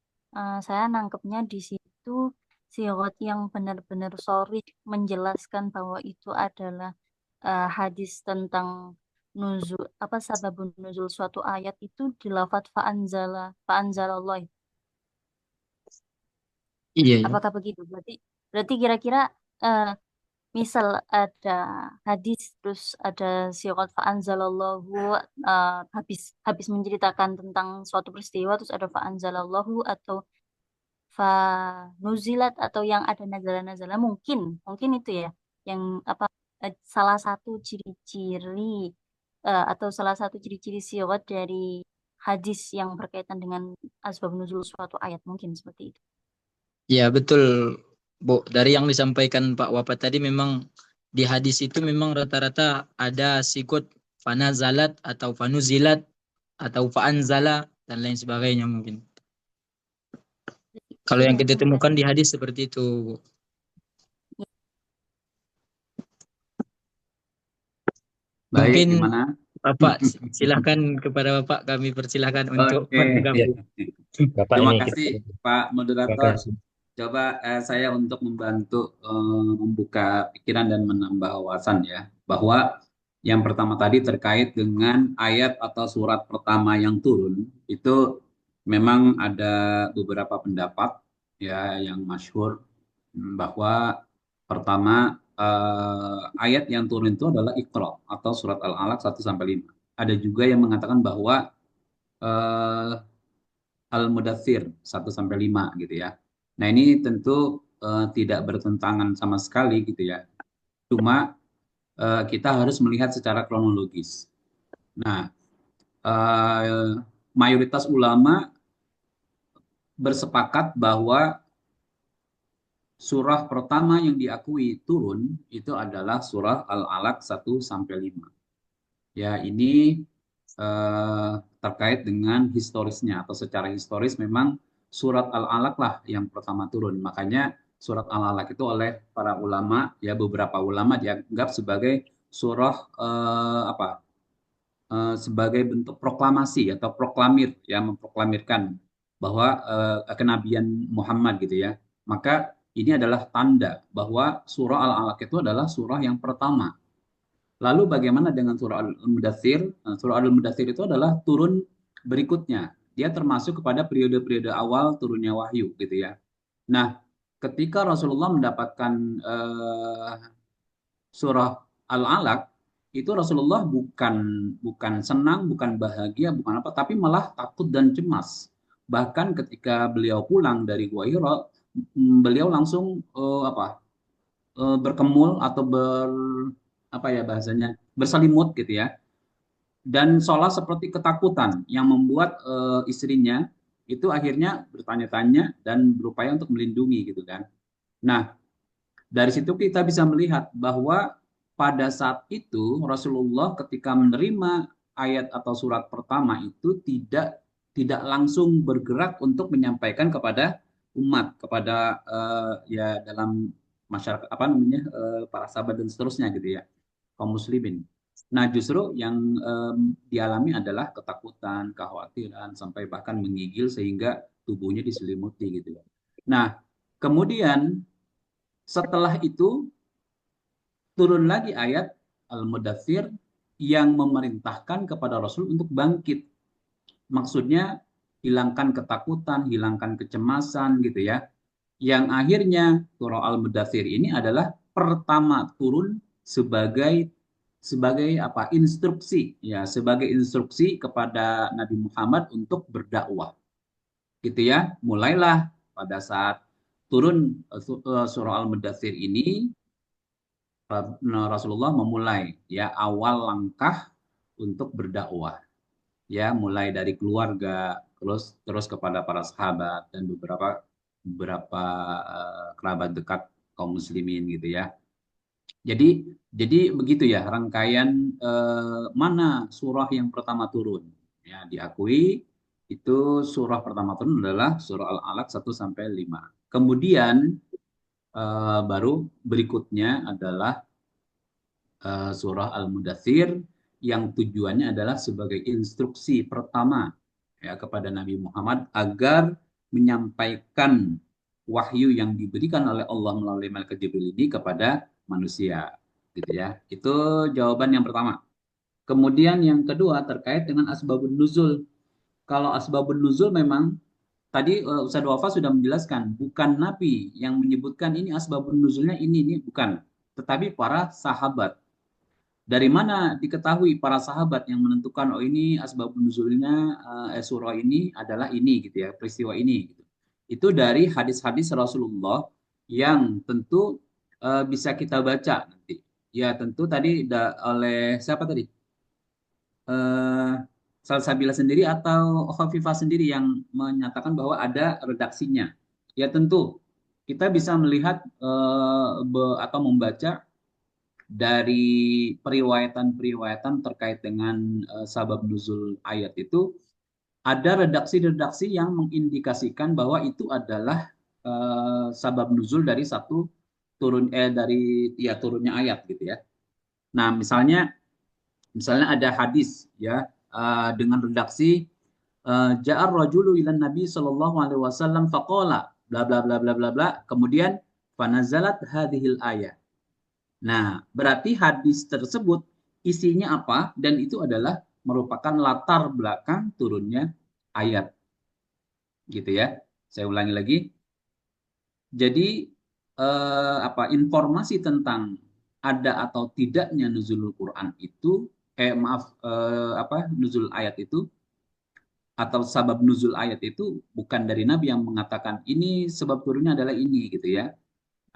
Saya nangkepnya di situ sirat yang benar-benar sorry menjelaskan bahwa itu adalah hadis tentang nuzul, sababun nuzul suatu ayat itu di lafadz fa'anzalallah. Iya. Apakah begitu? Berarti kira-kira misal ada hadis terus ada sirat fa'anzalallahu habis menceritakan tentang suatu peristiwa, terus ada fa'anzalallahu atau fanuzilat atau yang ada nazala mungkin itu ya yang salah satu ciri-ciri atau salah satu ciri-ciri sirat dari hadis yang berkaitan dengan asbab nuzul suatu ayat, mungkin seperti itu. Ya betul, Bu. Dari yang disampaikan Pak Wafa tadi, memang di hadis itu memang rata-rata ada sikut fanazalat atau fanuzilat atau fa'anzala dan lain sebagainya mungkin. Kalau yang kita temukan di hadis seperti itu, Bu. Baik, mungkin gimana? Bapak silakan, kepada Bapak kami persilahkan untuk menanggapi. Terima kasih Pak Moderator. Coba saya untuk membantu membuka pikiran dan menambah wawasan ya, bahwa yang pertama tadi terkait dengan ayat atau surat pertama yang turun, itu memang ada beberapa pendapat ya yang masyhur bahwa pertama ayat yang turun itu adalah Iqra atau surat Al-Alaq 1-5. Ada juga yang mengatakan bahwa Al-Mudaththir 1-5 gitu ya. Nah, ini tentu tidak bertentangan sama sekali gitu ya. Cuma kita harus melihat secara kronologis. Nah, mayoritas ulama bersepakat bahwa surah pertama yang diakui turun itu adalah surah Al-Alaq 1-5. Ya, ini terkait dengan historisnya atau secara historis memang surat Al-Alaq lah yang pertama turun. Makanya surat Al-Alaq itu oleh para ulama, ya beberapa ulama dianggap sebagai surah sebagai bentuk proklamasi atau proklamir, ya memproklamirkan bahwa kenabian Muhammad gitu ya. Maka ini adalah tanda bahwa surah Al-Alaq itu adalah surah yang pertama. Lalu bagaimana dengan surah Al-Mudaththir? Surah Al-Mudaththir itu adalah turun berikutnya. Dia termasuk kepada periode-periode awal turunnya wahyu gitu ya. Nah, ketika Rasulullah mendapatkan surah Al-Alaq, itu Rasulullah bukan senang, bukan bahagia, bukan apa, tapi malah takut dan cemas. Bahkan ketika beliau pulang dari Gua Hira, beliau langsung berkemul atau berselimut gitu ya, dan seolah seperti ketakutan yang membuat istrinya itu akhirnya bertanya-tanya dan berupaya untuk melindungi gitu kan. Nah, dari situ kita bisa melihat bahwa pada saat itu Rasulullah ketika menerima ayat atau surat pertama itu tidak tidak langsung bergerak untuk menyampaikan kepada umat, kepada ya dalam masyarakat apa namanya para sahabat dan seterusnya gitu ya, kaum muslimin. Nah, justru yang dialami adalah ketakutan, kekhawatiran, sampai bahkan menggigil sehingga tubuhnya diselimuti gitu ya. Nah, kemudian setelah itu turun lagi ayat Al-Mudaththir yang memerintahkan kepada Rasul untuk bangkit. Maksudnya hilangkan ketakutan, hilangkan kecemasan gitu ya. Yang akhirnya surah Al-Mudaththir ini adalah pertama turun sebagai apa? Instruksi ya, sebagai instruksi kepada Nabi Muhammad untuk berdakwah. Gitu ya. Mulailah pada saat turun surah Al-Mudaththir ini Rasulullah memulai ya awal langkah untuk berdakwah. Ya, mulai dari keluarga, terus kepada para sahabat dan beberapa kerabat dekat kaum muslimin gitu ya. Jadi begitu ya rangkaian mana surah yang pertama turun. Ya, diakui itu surah pertama turun adalah surah Al-Alaq 1 sampai 5. Kemudian baru berikutnya adalah surah Al-Mudaththir yang tujuannya adalah sebagai instruksi pertama ya kepada Nabi Muhammad agar menyampaikan wahyu yang diberikan oleh Allah melalui malaikat Jibril ini kepada manusia gitu ya. Itu jawaban yang pertama. Kemudian yang kedua terkait dengan asbabun nuzul. Kalau asbabun nuzul memang tadi Ustaz Wafa sudah menjelaskan, bukan Nabi yang menyebutkan ini asbabun nuzulnya ini bukan, tetapi para sahabat. Dari mana diketahui para sahabat yang menentukan oh ini asbabun nuzulnya surah ini adalah ini gitu ya, peristiwa ini gitu. Itu dari hadis-hadis Rasulullah yang tentu bisa kita baca nanti. Ya tentu tadi oleh siapa tadi? Salsabila sendiri atau Khafifah sendiri yang menyatakan bahwa ada redaksinya. Ya tentu kita bisa melihat atau membaca dari periwayatan-periwayatan terkait dengan sabab nuzul ayat itu ada redaksi-redaksi yang mengindikasikan bahwa itu adalah sabab nuzul dari turunnya ayat gitu ya. Nah, misalnya ada hadis ya dengan redaksi ja'ar rajulu ilan nabi sallallahu alaihi wasallam faqala bla bla bla bla bla bla kemudian fanazalat hadhil ayat. Nah, berarti hadis tersebut isinya apa? Dan itu adalah merupakan latar belakang turunnya ayat. Gitu ya. Saya ulangi lagi. Jadi informasi tentang ada atau tidaknya nuzulul Quran itu nuzul ayat itu atau sabab nuzul ayat itu bukan dari Nabi yang mengatakan ini sebab turunnya adalah ini gitu ya.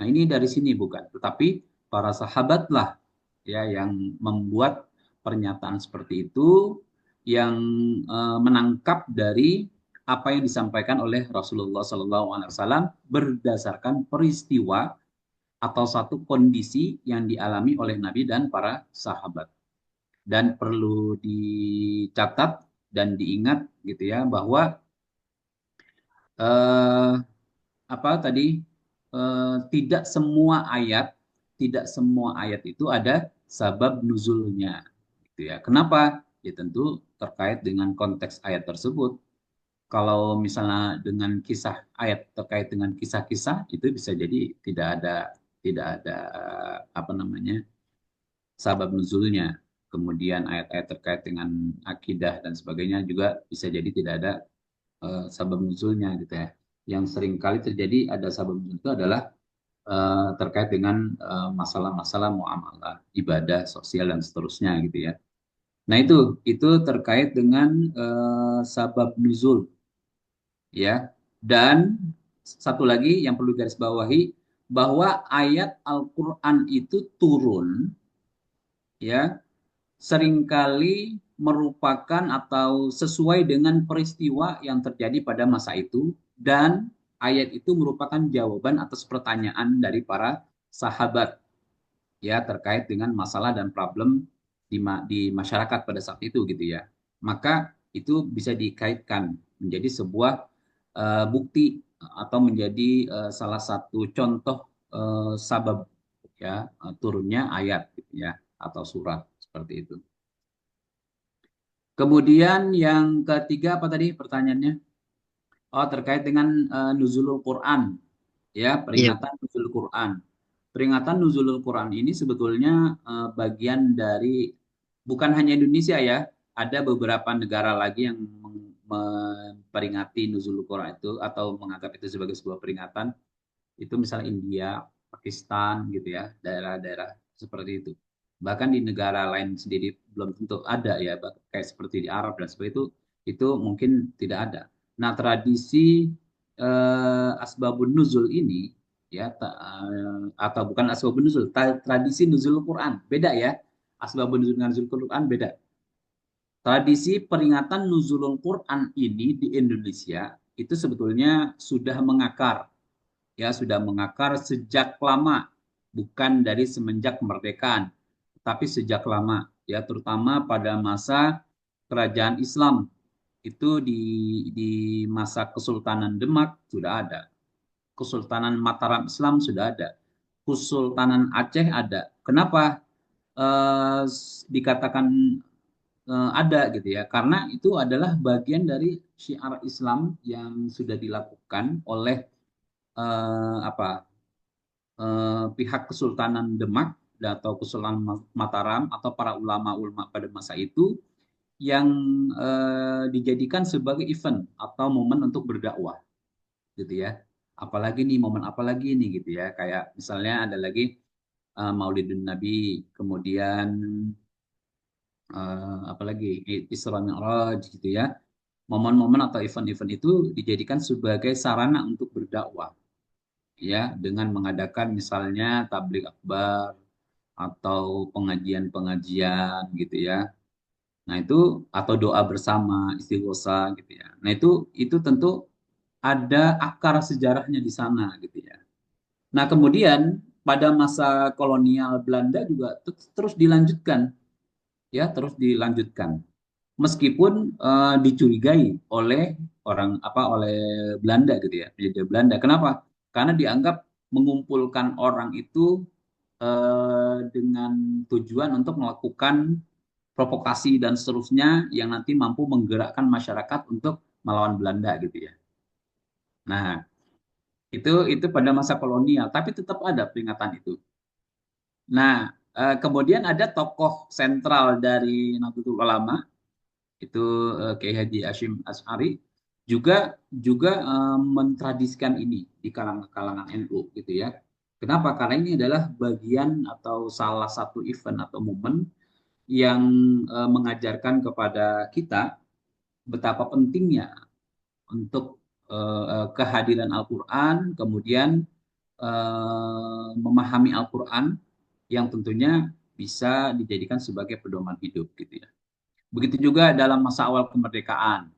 Nah, ini dari sini bukan, tetapi para sahabatlah ya yang membuat pernyataan seperti itu yang menangkap dari apa yang disampaikan oleh Rasulullah SAW berdasarkan peristiwa atau satu kondisi yang dialami oleh Nabi dan para sahabat. Dan perlu dicatat dan diingat gitu ya bahwa tidak semua ayat itu ada sabab nuzulnya gitu ya. Kenapa? Ya tentu terkait dengan konteks ayat tersebut. Kalau misalnya dengan kisah ayat terkait dengan kisah-kisah itu bisa jadi tidak ada sabab nuzulnya. Kemudian ayat-ayat terkait dengan akidah dan sebagainya juga bisa jadi tidak ada sabab nuzulnya gitu ya. Yang sering kali terjadi ada sabab nuzul itu adalah terkait dengan masalah-masalah muamalah, ibadah, sosial dan seterusnya gitu ya. Nah, itu terkait dengan sabab nuzul ya. Dan satu lagi yang perlu garis bawahi bahwa ayat Al-Qur'an itu turun ya seringkali merupakan atau sesuai dengan peristiwa yang terjadi pada masa itu dan ayat itu merupakan jawaban atas pertanyaan dari para sahabat ya terkait dengan masalah dan problem di masyarakat pada saat itu gitu ya. Maka itu bisa dikaitkan menjadi sebuah bukti atau menjadi salah satu contoh sabab ya turunnya ayat gitu ya atau surat seperti itu. Kemudian yang ketiga apa tadi pertanyaannya? Oh, terkait dengan nuzulul Quran ya, Iya. peringatan nuzulul Quran. Peringatan nuzulul Quran ini sebetulnya bagian dari bukan hanya Indonesia ya, ada beberapa negara lagi yang memperingati nuzulul Quran itu atau menganggap itu sebagai sebuah peringatan. Itu misalnya India, Pakistan gitu ya, daerah-daerah seperti itu. Bahkan di negara lain sendiri belum tentu ada ya, kayak seperti di Arab dan sebagainya itu mungkin tidak ada. Nah, tradisi asbabun nuzul ini ya atau bukan asbabun nuzul, tradisi nuzul Quran beda ya. Asbabun nuzul dengan nuzul Quran beda. Tradisi peringatan nuzulul Quran ini di Indonesia itu sebetulnya sudah mengakar ya, sudah mengakar sejak lama, bukan dari semenjak kemerdekaan, tapi sejak lama ya, terutama pada masa kerajaan Islam. Itu di masa Kesultanan Demak sudah ada, Kesultanan Mataram Islam sudah ada, Kesultanan Aceh ada. Kenapa dikatakan ada gitu ya? Karena itu adalah bagian dari syiar Islam yang sudah dilakukan oleh apa pihak Kesultanan Demak atau Kesultanan Mataram atau para ulama-ulama pada masa itu yang dijadikan sebagai event atau momen untuk berdakwah gitu ya. Apalagi nih momen apalagi nih gitu ya, kayak misalnya ada lagi Maulidun Nabi, kemudian apalagi Isra Mi'raj gitu ya. Momen-momen atau event-event itu dijadikan sebagai sarana untuk berdakwah ya, dengan mengadakan misalnya tabligh akbar atau pengajian-pengajian gitu ya. Nah, itu atau doa bersama, istighosa gitu ya. Nah, itu tentu ada akar sejarahnya di sana gitu ya. Nah, kemudian pada masa kolonial Belanda juga terus dilanjutkan ya, terus dilanjutkan. Meskipun dicurigai oleh orang apa oleh Belanda gitu ya, penjajah Belanda. Kenapa? Karena dianggap mengumpulkan orang itu dengan tujuan untuk melakukan provokasi dan seterusnya yang nanti mampu menggerakkan masyarakat untuk melawan Belanda gitu ya. Nah, itu pada masa kolonial, tapi tetap ada peringatan itu. Nah, kemudian ada tokoh sentral dari Nahdlatul Ulama itu Kiai Haji Hashim Asy'ari juga juga mentradisikan ini di kalangan NU gitu ya. Kenapa? Karena ini adalah bagian atau salah satu event atau momen yang mengajarkan kepada kita betapa pentingnya untuk kehadiran Al-Quran, kemudian memahami Al-Quran yang tentunya bisa dijadikan sebagai pedoman hidup gitu ya. Begitu juga dalam masa awal kemerdekaan,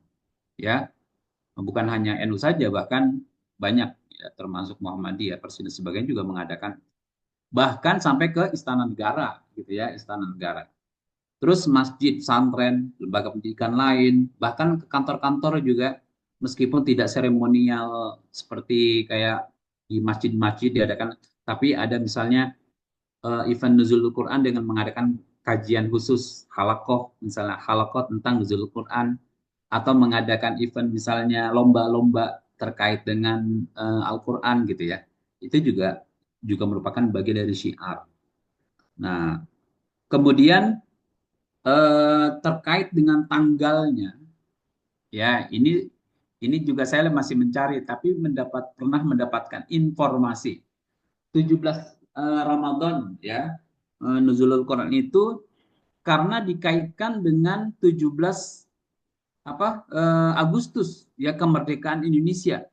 ya, bukan hanya NU saja, bahkan banyak, ya, termasuk Muhammadiyah, Persis dan sebagainya juga mengadakan, bahkan sampai ke Istana Negara, gitu ya, Istana Negara. Terus masjid, santren, lembaga pendidikan lain, bahkan ke kantor-kantor juga, meskipun tidak seremonial seperti kayak di masjid-masjid diadakan, tapi ada misalnya event Nuzulul Quran dengan mengadakan kajian khusus halakoh, misalnya halakoh tentang Nuzulul Quran, atau mengadakan event misalnya lomba-lomba terkait dengan Al-Quran gitu ya. Itu juga merupakan bagian dari syiar. Nah, kemudian terkait dengan tanggalnya, ya ini juga saya masih mencari, tapi pernah mendapatkan informasi 17 Ramadan ya, Nuzulul Quran itu karena dikaitkan dengan 17 Agustus ya, kemerdekaan Indonesia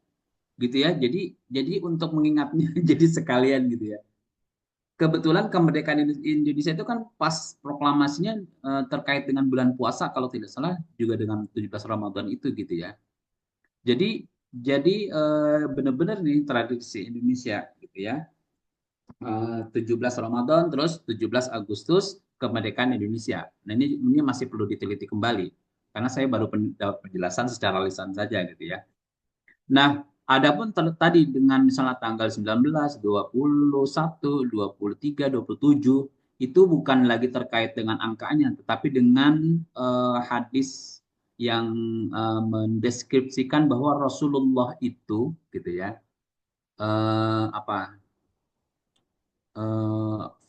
gitu ya. Jadi untuk mengingatnya jadi sekalian gitu ya. Kebetulan kemerdekaan Indonesia itu kan pas proklamasinya terkait dengan bulan puasa kalau tidak salah, juga dengan 17 Ramadan itu gitu ya. Jadi benar-benar nih tradisi Indonesia gitu ya. 17 Ramadan terus 17 Agustus kemerdekaan Indonesia. Nah, ini masih perlu diteliti kembali. karena saya baru dapat penjelasan secara lisan saja gitu ya. Nah, adapun tadi dengan misalnya tanggal 19, 21, 23, 27 itu bukan lagi terkait dengan angkanya, tetapi dengan hadis yang mendeskripsikan bahwa Rasulullah itu gitu ya, apa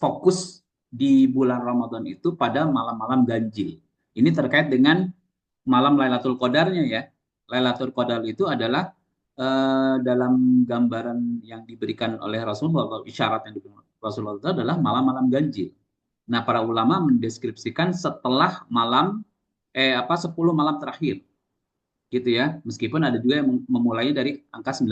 fokus di bulan Ramadan itu pada malam-malam ganjil. Ini terkait dengan malam Lailatul Qadarnya ya. Lailatul Qadar itu adalah dalam gambaran yang diberikan oleh Rasulullah, atau isyarat yang diberikan Rasulullah itu adalah malam-malam ganjil. Nah, para ulama mendeskripsikan setelah malam 10 malam terakhir gitu ya. Meskipun ada juga yang memulainya dari angka 19.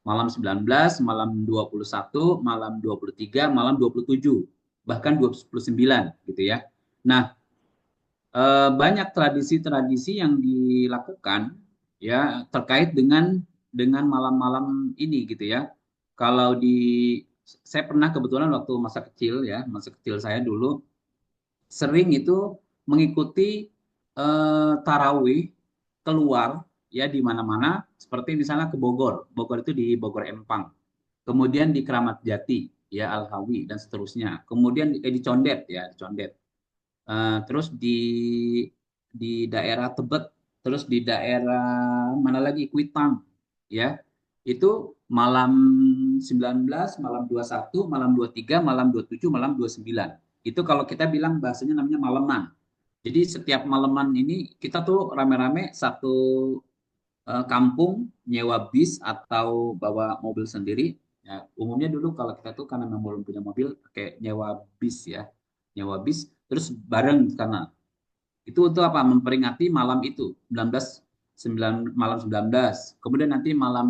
Malam 19, malam 21, malam 23, malam 27, bahkan 29 gitu ya. Nah, banyak tradisi-tradisi yang dilakukan ya terkait dengan malam-malam ini gitu ya. Kalau saya pernah kebetulan waktu masa kecil saya dulu sering itu mengikuti tarawih keluar ya di mana-mana, seperti misalnya ke Bogor. Bogor itu di Bogor Empang. Kemudian di Keramat Jati ya Al-Hawi dan seterusnya. Kemudian di Condet ya, di Condet. Terus di daerah Tebet, terus di daerah mana lagi Kuitang ya. Itu malam 19, malam 21, malam 23, malam 27, malam 29. Itu kalau kita bilang bahasanya namanya maleman. Jadi setiap maleman ini kita tuh rame-rame satu kampung nyewa bis atau bawa mobil sendiri. Ya, umumnya dulu kalau kita tuh karena memang belum punya mobil pakai nyewa bis ya, nyewa bis terus bareng karena itu untuk apa? Memperingati malam itu 19 malam 19. Kemudian nanti malam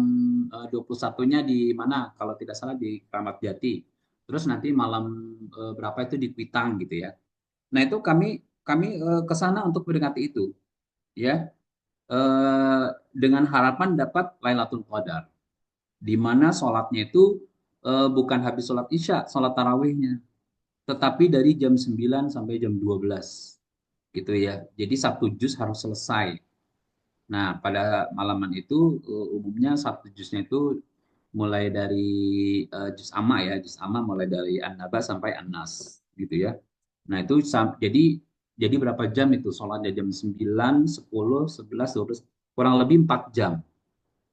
21-nya di mana? Kalau tidak salah di Kramat Jati. Terus nanti malam berapa itu di Kuitang gitu ya. Nah, itu kami ke sana untuk memperingati itu ya. Dengan harapan dapat Lailatul Qadar, di mana sholatnya itu bukan habis sholat Isya, sholat tarawihnya, tetapi dari jam 9 sampai jam 12 gitu ya. Jadi satu juz harus selesai. Nah, pada malaman itu umumnya satu juznya itu mulai dari juz amma ya, juz amma mulai dari An-Naba sampai An-Nas gitu ya. Nah, itu jadi berapa jam itu? Sholatnya jam 9, 10, 11, 12, kurang lebih 4 jam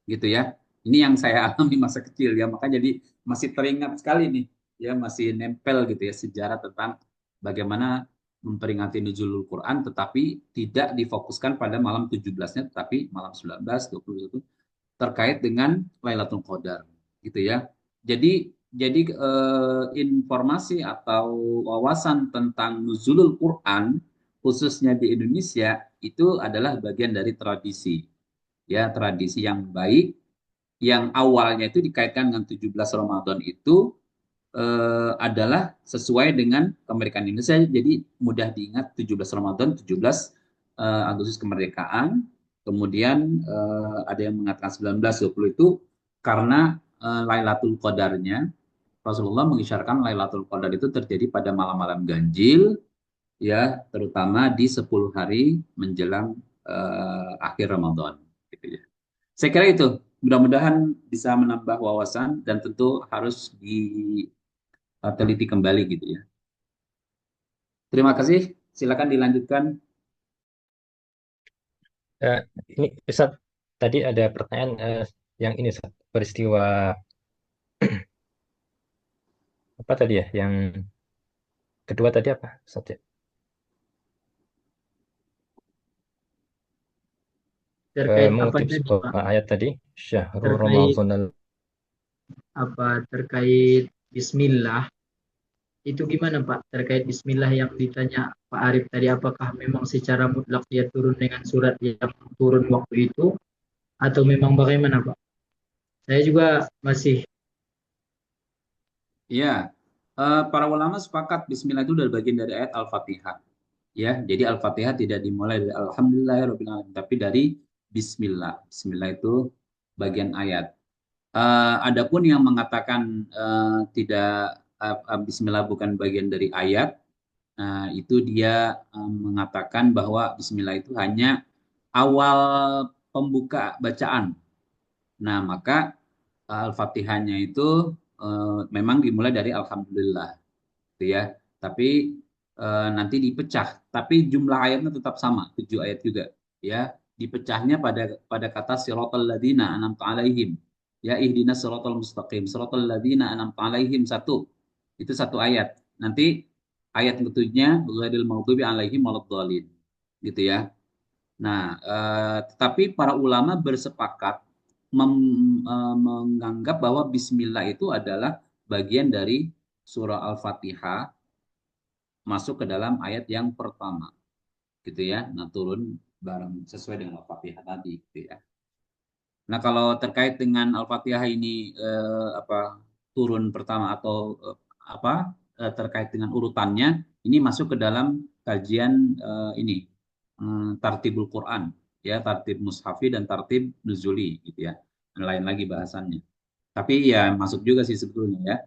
gitu ya. Ini yang saya alami masa kecil ya, maka jadi masih teringat sekali nih ya, masih nempel gitu ya sejarah tentang bagaimana memperingati nuzulul Quran tetapi tidak difokuskan pada malam 17-nya tetapi malam 19, 20 itu terkait dengan Lailatul Qadar gitu ya. Jadi informasi atau wawasan tentang nuzulul Quran khususnya di Indonesia itu adalah bagian dari tradisi ya, tradisi yang baik yang awalnya itu dikaitkan dengan 17 Ramadan itu adalah sesuai dengan kemerdekaan Indonesia. Jadi mudah diingat 17 Ramadan, 17 Agustus kemerdekaan. Kemudian ada yang mengatakan 19-20 itu karena Lailatul Qadarnya Rasulullah mengisyaratkan Lailatul Qadar itu terjadi pada malam-malam ganjil ya, terutama di 10 hari menjelang akhir Ramadan gitu ya. Saya kira itu mudah-mudahan bisa menambah wawasan dan tentu harus diteliti kembali gitu ya. Terima kasih. Silakan dilanjutkan. Ini Ustaz, tadi ada pertanyaan yang ini Ustaz, peristiwa apa tadi ya? Yang kedua tadi apa Ustaz ya? Terkait apa Mengutip tadi, sebuah Pak? ayat tadi, Syahrul Terkait Ramadan. terkait Bismillah, itu gimana Pak? Terkait Bismillah yang ditanya Pak Arif tadi, apakah memang secara mutlak dia turun dengan surat yang turun waktu itu, atau memang bagaimana Pak? Saya juga masih. Ya, para ulama sepakat Bismillah itu dari bagian dari ayat Al-Fatihah. Ya, jadi Al-Fatihah tidak dimulai dari Alhamdulillahirobbilalamin, tapi dari Bismillah. Bismillah itu bagian ayat. Adapun yang mengatakan tidak Bismillah bukan bagian dari ayat, Nah, itu dia mengatakan bahwa Bismillah itu hanya awal pembuka bacaan. Nah, maka Al-Fatihahnya itu memang dimulai dari Alhamdulillah, gitu ya. Tapi nanti dipecah, tapi jumlah ayatnya tetap sama, 7 ayat juga, ya. Dipecahnya pada kata siratal ladzina an'amta alaihim. Ya, ihdinas siratal mustaqim, siratal ladzina an'amta alaihim satu. Itu 1 ayat. Nanti ayat ketujuhnya ghairil maghdubi alaihim waladdallin. Gitu ya. Nah, tetapi para ulama bersepakat menganggap bahwa Bismillah itu adalah bagian dari surah Al-Fatihah masuk ke dalam ayat yang pertama, gitu ya. Nah, turun bareng sesuai dengan Al-Fatihah tadi, gitu ya. Nah, kalau terkait dengan Al-Fatihah ini apa turun pertama atau apa terkait dengan urutannya, ini masuk ke dalam kajian ini tartibul Quran, ya, tartib mushafi dan tartib nuzuli, gitu ya. Dan lain lagi bahasannya. Tapi ya masuk juga sih sebetulnya ya,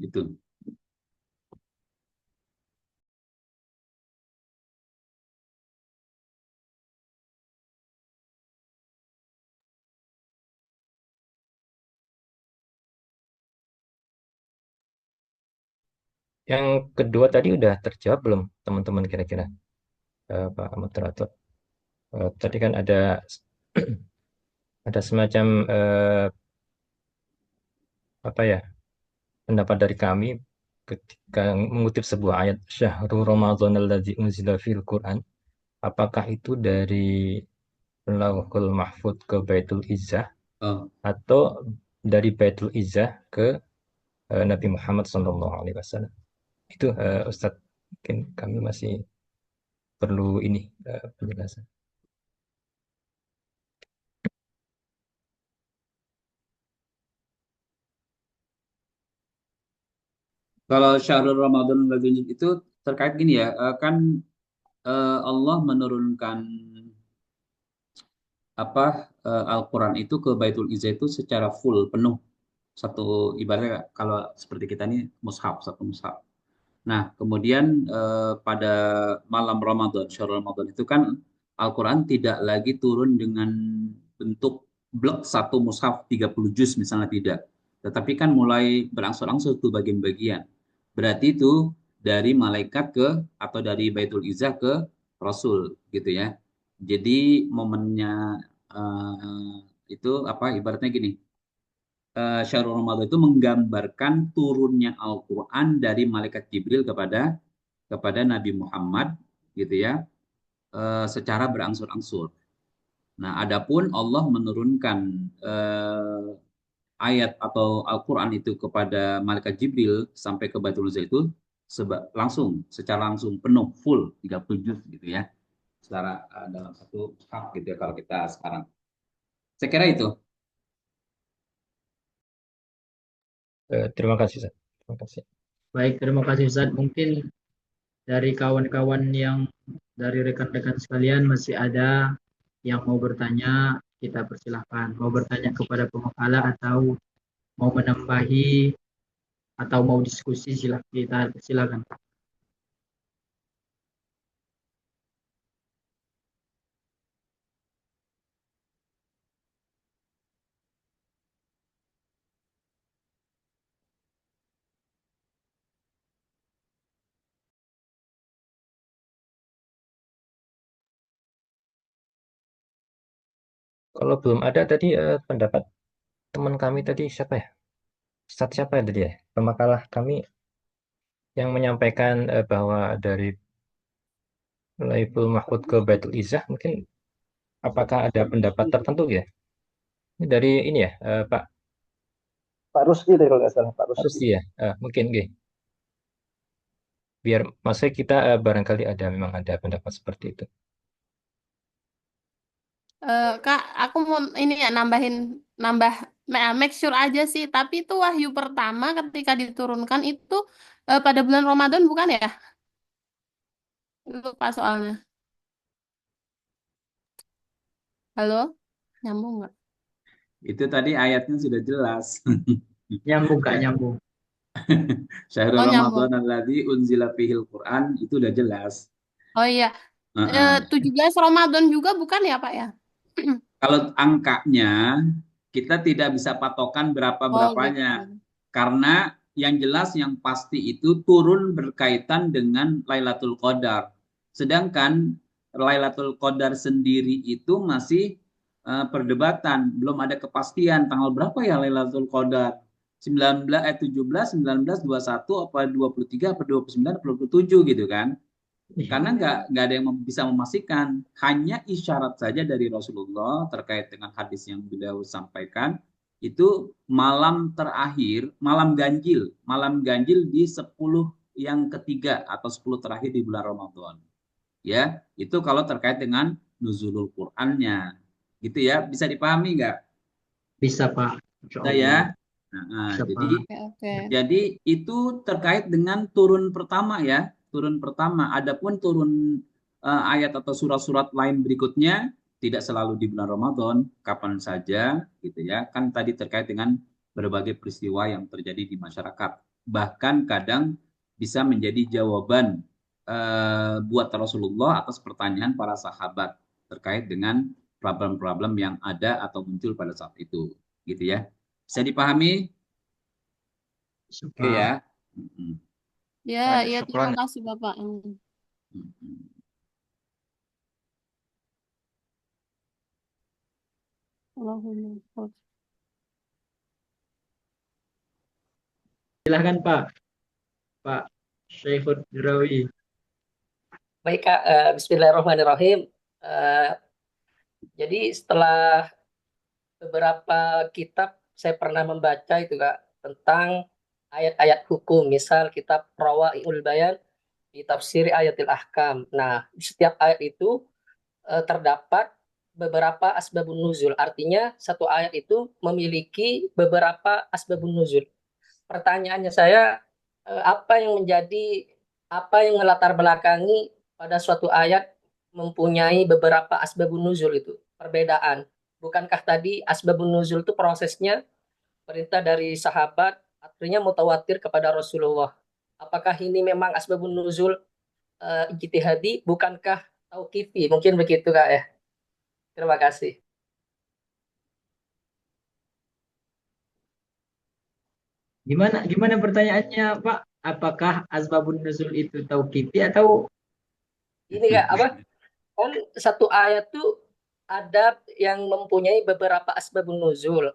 gitu. Yang kedua tadi udah terjawab belum teman-teman kira-kira, Pak Moderator? Tadi kan ada ada semacam apa ya, pendapat dari kami ketika mengutip sebuah ayat Syahrul Ramadan alladzi unzila fil Quran, apakah itu dari Lauhul Mahfud ke Baitul Izzah Oh, atau dari Baitul Izzah ke Nabi Muhammad SAW? Itu Ustadz, mungkin kami masih perlu ini penjelasan. kalau Syahrul Ramadan itu terkait gini ya, kan Allah menurunkan Al-Quran itu ke Baitul Izzah itu secara full penuh, satu ibaratnya kalau seperti kita ini mushaf, satu mushaf. Nah, kemudian pada malam Ramadan, Syahrul Ramadan itu kan Al-Quran tidak lagi turun dengan bentuk blok satu mushaf 30 juz misalnya, tidak. Tetapi kan mulai berangsur-angsur tuh bagian-bagian. Berarti itu dari malaikat ke atau dari Baitul Izzah ke Rasul, gitu ya. Jadi momennya itu apa ibaratnya gini, Syahrul Ramadan itu menggambarkan turunnya Al-Quran dari malaikat Jibril kepada Nabi Muhammad, gitu ya, secara berangsur-angsur. Nah, adapun Allah menurunkan ayat atau Al-Quran itu kepada malaikat Jibril sampai ke Baitul Izzah itu secara langsung penuh full 30 juz, gitu ya, secara dalam satu hak, gitu ya, kalau kita sekarang. Saya kira itu. Terima kasih, Ustaz. Terima kasih. Baik, terima kasih Ustaz. Mungkin dari kawan-kawan yang dari rekan-rekan sekalian masih ada yang mau bertanya, kita persilahkan. Mau bertanya kepada pemukala atau mau menambahi atau mau diskusi, kita silakan. Kalau belum ada tadi pendapat teman kami tadi siapa ya? Ustadz siapa ya tadi ya? Pemakalah kami yang menyampaikan bahwa dari Laiful Mahfud ke Baitul Izzah, mungkin apakah ada pendapat tertentu ya? Ini dari ini ya, Pak Rusdi deh kalau nggak salah, Pak Rusdi. Rusdi ya? Mungkin gih. Biar maksudnya kita barangkali memang ada pendapat seperti itu. Kak, aku mau ini ya nambah make sure aja sih. Tapi itu wahyu pertama ketika diturunkan itu pada bulan Ramadan bukan ya? Lupa soalnya. Halo, nyambung nggak? Itu tadi ayatnya sudah jelas. Nyambung Kak, nyambung. Syahrul Oh, Ramadan nyambung. alladzi unzila fihil Quran itu udah jelas. Oh iya. Heeh. 17 Ramadan juga bukan ya, Pak ya? Kalau angkanya kita tidak bisa patokan Oh gitu. berapa-berapanya. Karena yang jelas yang pasti itu turun berkaitan dengan Lailatul Qadar. Sedangkan Lailatul Qadar sendiri itu masih perdebatan, belum ada kepastian tanggal berapa ya Lailatul Qadar. 19 17, 19, 21 apa 23 apa 29 apa 27 gitu kan. Karena nggak ada yang bisa memastikan, hanya isyarat saja dari Rasulullah terkait dengan hadis yang beliau sampaikan itu malam ganjil di 10 yang ketiga atau 10 terakhir di bulan Ramadan. Ya, itu kalau terkait dengan nuzulul Qur'annya. Gitu ya, bisa dipahami nggak? Bisa, Pak. Insya Bisa ya. Allah. Nah, Bisa, jadi Pak. Oke, oke. jadi itu terkait dengan turun pertama ya, turun pertama. Adapun turun ayat atau surat-surat lain berikutnya tidak selalu di bulan Ramadan, kapan saja gitu ya. Kan tadi terkait dengan berbagai peristiwa yang terjadi di masyarakat. Bahkan kadang bisa menjadi jawaban buat Rasulullah atas pertanyaan para sahabat terkait dengan problem-problem yang ada atau muncul pada saat itu, gitu ya. Bisa dipahami? Bisa, Oke Pak. ya. Mm-mm. Ya, Baik, ya terima syukron. kasih Bapak. Mm-mm. Allahumma sholli. Silahkan, Pak. Pak Syaiful Dirawi. Baik Kak, Bismillahirrahmanirrahim. Eh, jadi setelah beberapa kitab saya pernah membaca itu Kak tentang ayat-ayat hukum, misal kitab Rawaiul Bayan di tafsir ayatil ahkam. Nah, di setiap ayat itu terdapat beberapa asbabun nuzul. Artinya satu ayat itu memiliki beberapa asbabun nuzul. Pertanyaannya saya, apa yang melatar belakangi pada suatu ayat mempunyai beberapa asbabun nuzul itu, perbedaan. Bukankah tadi asbabun nuzul itu prosesnya perintah dari sahabat, artinya mutawatir kepada Rasulullah. Apakah ini memang asbabun nuzul ijtihadi, bukankah tauqifi? Mungkin begitu Kak ya. Terima kasih. Gimana pertanyaannya, Pak? Apakah asbabun nuzul itu tauqifi atau Ini Kak, apa? Kan satu ayat tuh ada yang mempunyai beberapa asbabun nuzul.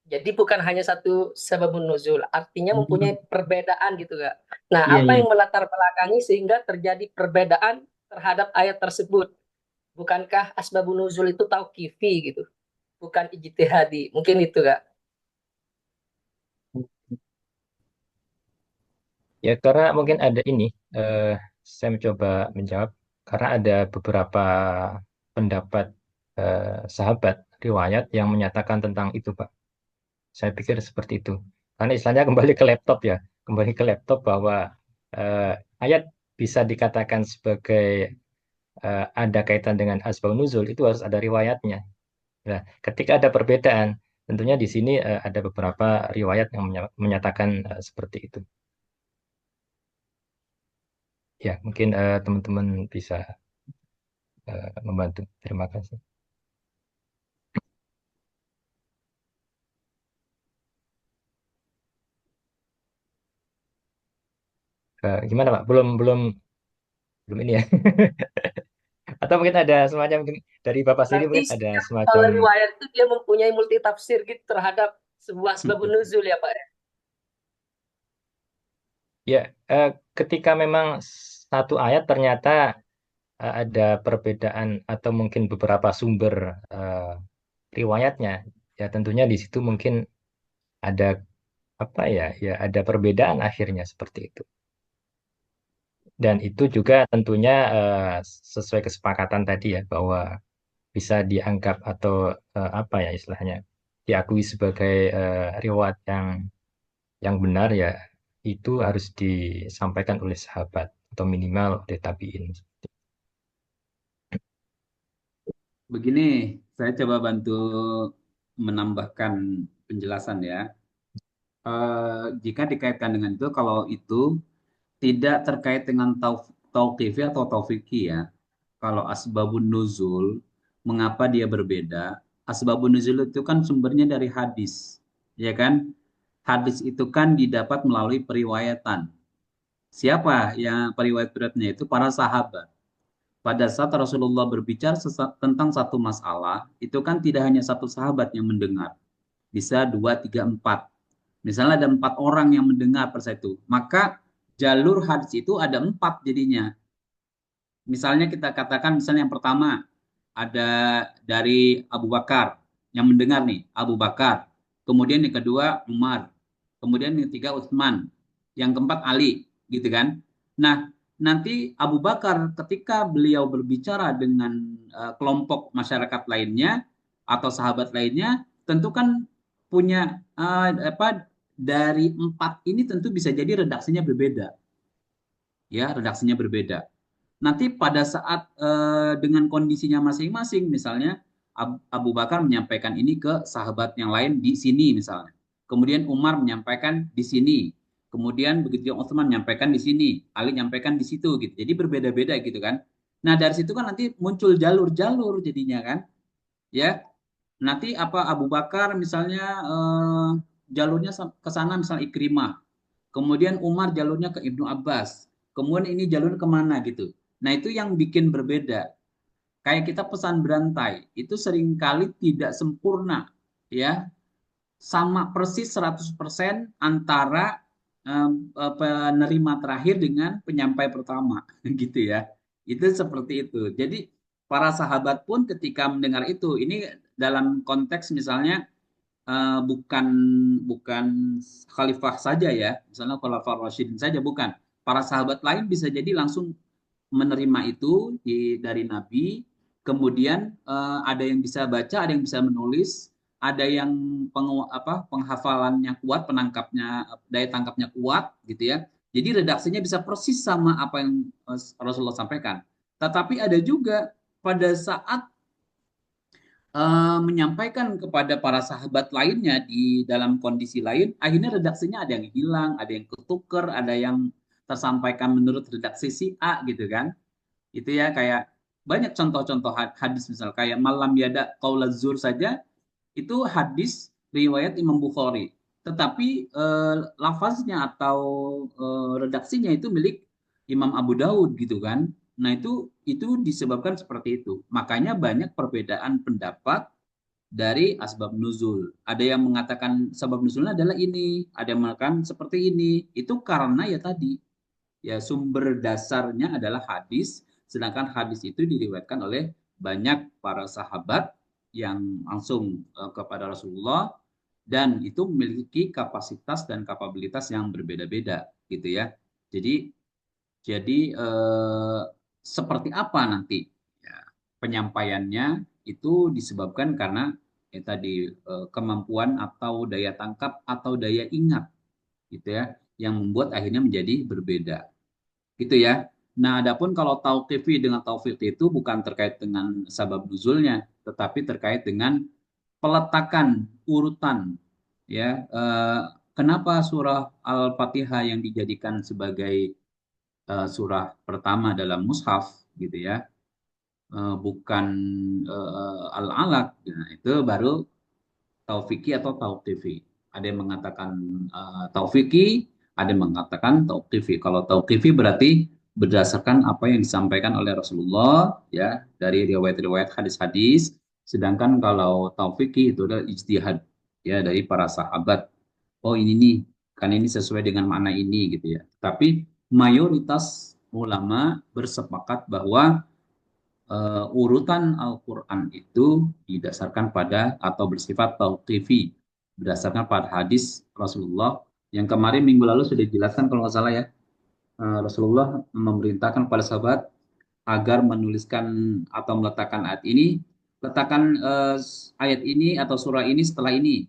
Jadi bukan hanya satu sebabun nuzul, artinya mempunyai perbedaan gitu Kak. Nah, iya apa iya. yang melatar belakangi sehingga terjadi perbedaan terhadap ayat tersebut? Bukankah asbabun nuzul itu tauqifi gitu, bukan ijtihadi? Mungkin itu Kak. Ya, karena mungkin ada ini, saya mencoba menjawab, karena ada beberapa pendapat sahabat riwayat yang menyatakan tentang itu, Pak. Saya pikir seperti itu. Karena istilahnya kembali ke laptop ya, kembali ke laptop bahwa eh, ayat bisa dikatakan sebagai ada kaitan dengan asbab nuzul itu harus ada riwayatnya. Nah, ketika ada perbedaan, tentunya di sini ada beberapa riwayat yang menyatakan seperti itu. Ya, mungkin teman-teman bisa membantu. Terima kasih. Gimana Pak? Belum belum belum ini ya. Atau mungkin ada semacam mungkin dari Bapak sendiri Berarti mungkin ada setiap semacam riwayat itu dia mempunyai multi tafsir gitu terhadap sebuah asbabun nuzul ya Pak ya. ya ketika memang satu ayat ternyata ada perbedaan atau mungkin beberapa sumber riwayatnya, ya tentunya di situ mungkin ada apa ya, ya ada perbedaan akhirnya seperti itu. Dan itu juga tentunya sesuai kesepakatan tadi ya bahwa bisa dianggap atau apa ya istilahnya diakui sebagai riwayat yang benar ya itu harus disampaikan oleh sahabat atau minimal oleh tabiin. Begini, saya coba bantu menambahkan penjelasan ya. jika dikaitkan dengan itu, kalau itu tidak terkait dengan tauqifi atau taufiki ya. Kalau asbabun nuzul, mengapa dia berbeda? Asbabun nuzul itu kan sumbernya dari hadis, ya kan? Hadis itu kan didapat melalui periwayatan. Siapa yang periwayat-periwayatnya itu? Para sahabat. Pada saat Rasulullah berbicara tentang satu masalah, itu kan tidak hanya satu sahabat yang mendengar. Bisa dua, tiga, empat. Misalnya ada 4 orang yang mendengar per itu. Maka jalur hadis itu ada 4 jadinya. Misalnya kita katakan, misalnya yang pertama, ada dari Abu Bakar. Yang mendengar nih, Abu Bakar. Kemudian yang kedua, Umar. Kemudian yang ketiga, Utsman. Yang keempat, Ali. Gitu kan. Nah, nanti Abu Bakar ketika beliau berbicara dengan kelompok masyarakat lainnya atau sahabat lainnya, tentu kan punya dari 4 ini tentu bisa jadi redaksinya berbeda. Ya, redaksinya berbeda. Nanti pada saat dengan kondisinya masing-masing, misalnya Abu Bakar menyampaikan ini ke sahabat yang lain di sini misalnya. Kemudian Umar menyampaikan di sini. Kemudian begitu juga Utsman menyampaikan di sini, Ali menyampaikan di situ gitu. Jadi berbeda-beda gitu kan. Nah, dari situ kan nanti muncul jalur-jalur jadinya kan. Ya. Nanti apa Abu Bakar misalnya jalurnya ke sana misalnya Ikrimah. Kemudian Umar jalurnya ke Ibnu Abbas. Kemudian ini jalur kemana gitu. Nah itu yang bikin berbeda. Kayak kita pesan berantai, itu seringkali tidak sempurna. Ya, sama persis 100% antara penerima terakhir dengan penyampai pertama. Gitu ya. Itu seperti itu. Jadi para sahabat pun ketika mendengar itu, ini dalam konteks misalnya bukan khalifah saja ya, misalnya khalifah Rasyidin saja bukan. Para sahabat lain bisa jadi langsung menerima itu dari Nabi, kemudian ada yang bisa baca, ada yang bisa menulis, ada yang penghafalannya kuat, daya tangkapnya kuat gitu ya. Jadi redaksinya bisa persis sama apa yang Rasulullah sampaikan. Tetapi ada juga pada saat menyampaikan kepada para sahabat lainnya di dalam kondisi lain, akhirnya redaksinya ada yang hilang, ada yang ketuker, ada yang tersampaikan menurut redaksi si A gitu kan. Itu ya kayak banyak contoh-contoh hadis misal kayak malam yada qaulaz zur saja itu hadis riwayat Imam Bukhari. Tetapi lafaznya atau redaksinya itu milik Imam Abu Daud gitu kan. Nah, itu disebabkan seperti itu. Makanya banyak perbedaan pendapat dari asbab nuzul. Ada yang mengatakan sebab nuzulnya adalah ini, ada yang mengatakan seperti ini. Itu karena ya tadi, ya sumber dasarnya adalah hadis, sedangkan hadis itu diriwayatkan oleh banyak para sahabat yang langsung kepada Rasulullah dan itu memiliki kapasitas dan kapabilitas yang berbeda-beda gitu ya. Jadi seperti apa nanti ya, penyampaiannya itu disebabkan karena tadi kemampuan atau daya tangkap atau daya ingat gitu ya yang membuat akhirnya menjadi berbeda gitu ya. Nah, adapun kalau tauqifi dengan taufik itu bukan terkait dengan sabab nuzulnya, tetapi terkait dengan peletakan urutan ya. Kenapa surah Al-Fatihah yang dijadikan sebagai surah pertama dalam mushaf gitu ya, bukan al-alaq. Nah, itu baru taufiki atau tauqifi. Ada yang mengatakan taufiki, ada yang mengatakan tauqifi. Kalau tauqifi berarti berdasarkan apa yang disampaikan oleh Rasulullah ya dari riwayat-riwayat hadis-hadis. Sedangkan kalau taufiki itu adalah ijtihad ya dari para sahabat. Oh ini nih, kan ini sesuai dengan makna ini gitu ya. Tapi mayoritas ulama bersepakat bahwa urutan Al-Quran itu didasarkan pada atau bersifat tauqifi berdasarkan pada hadis Rasulullah yang kemarin minggu lalu sudah dijelaskan kalau nggak salah ya. Rasulullah memerintahkan kepada sahabat agar menuliskan atau meletakkan ayat ini, letakkan ayat ini atau surah ini setelah ini,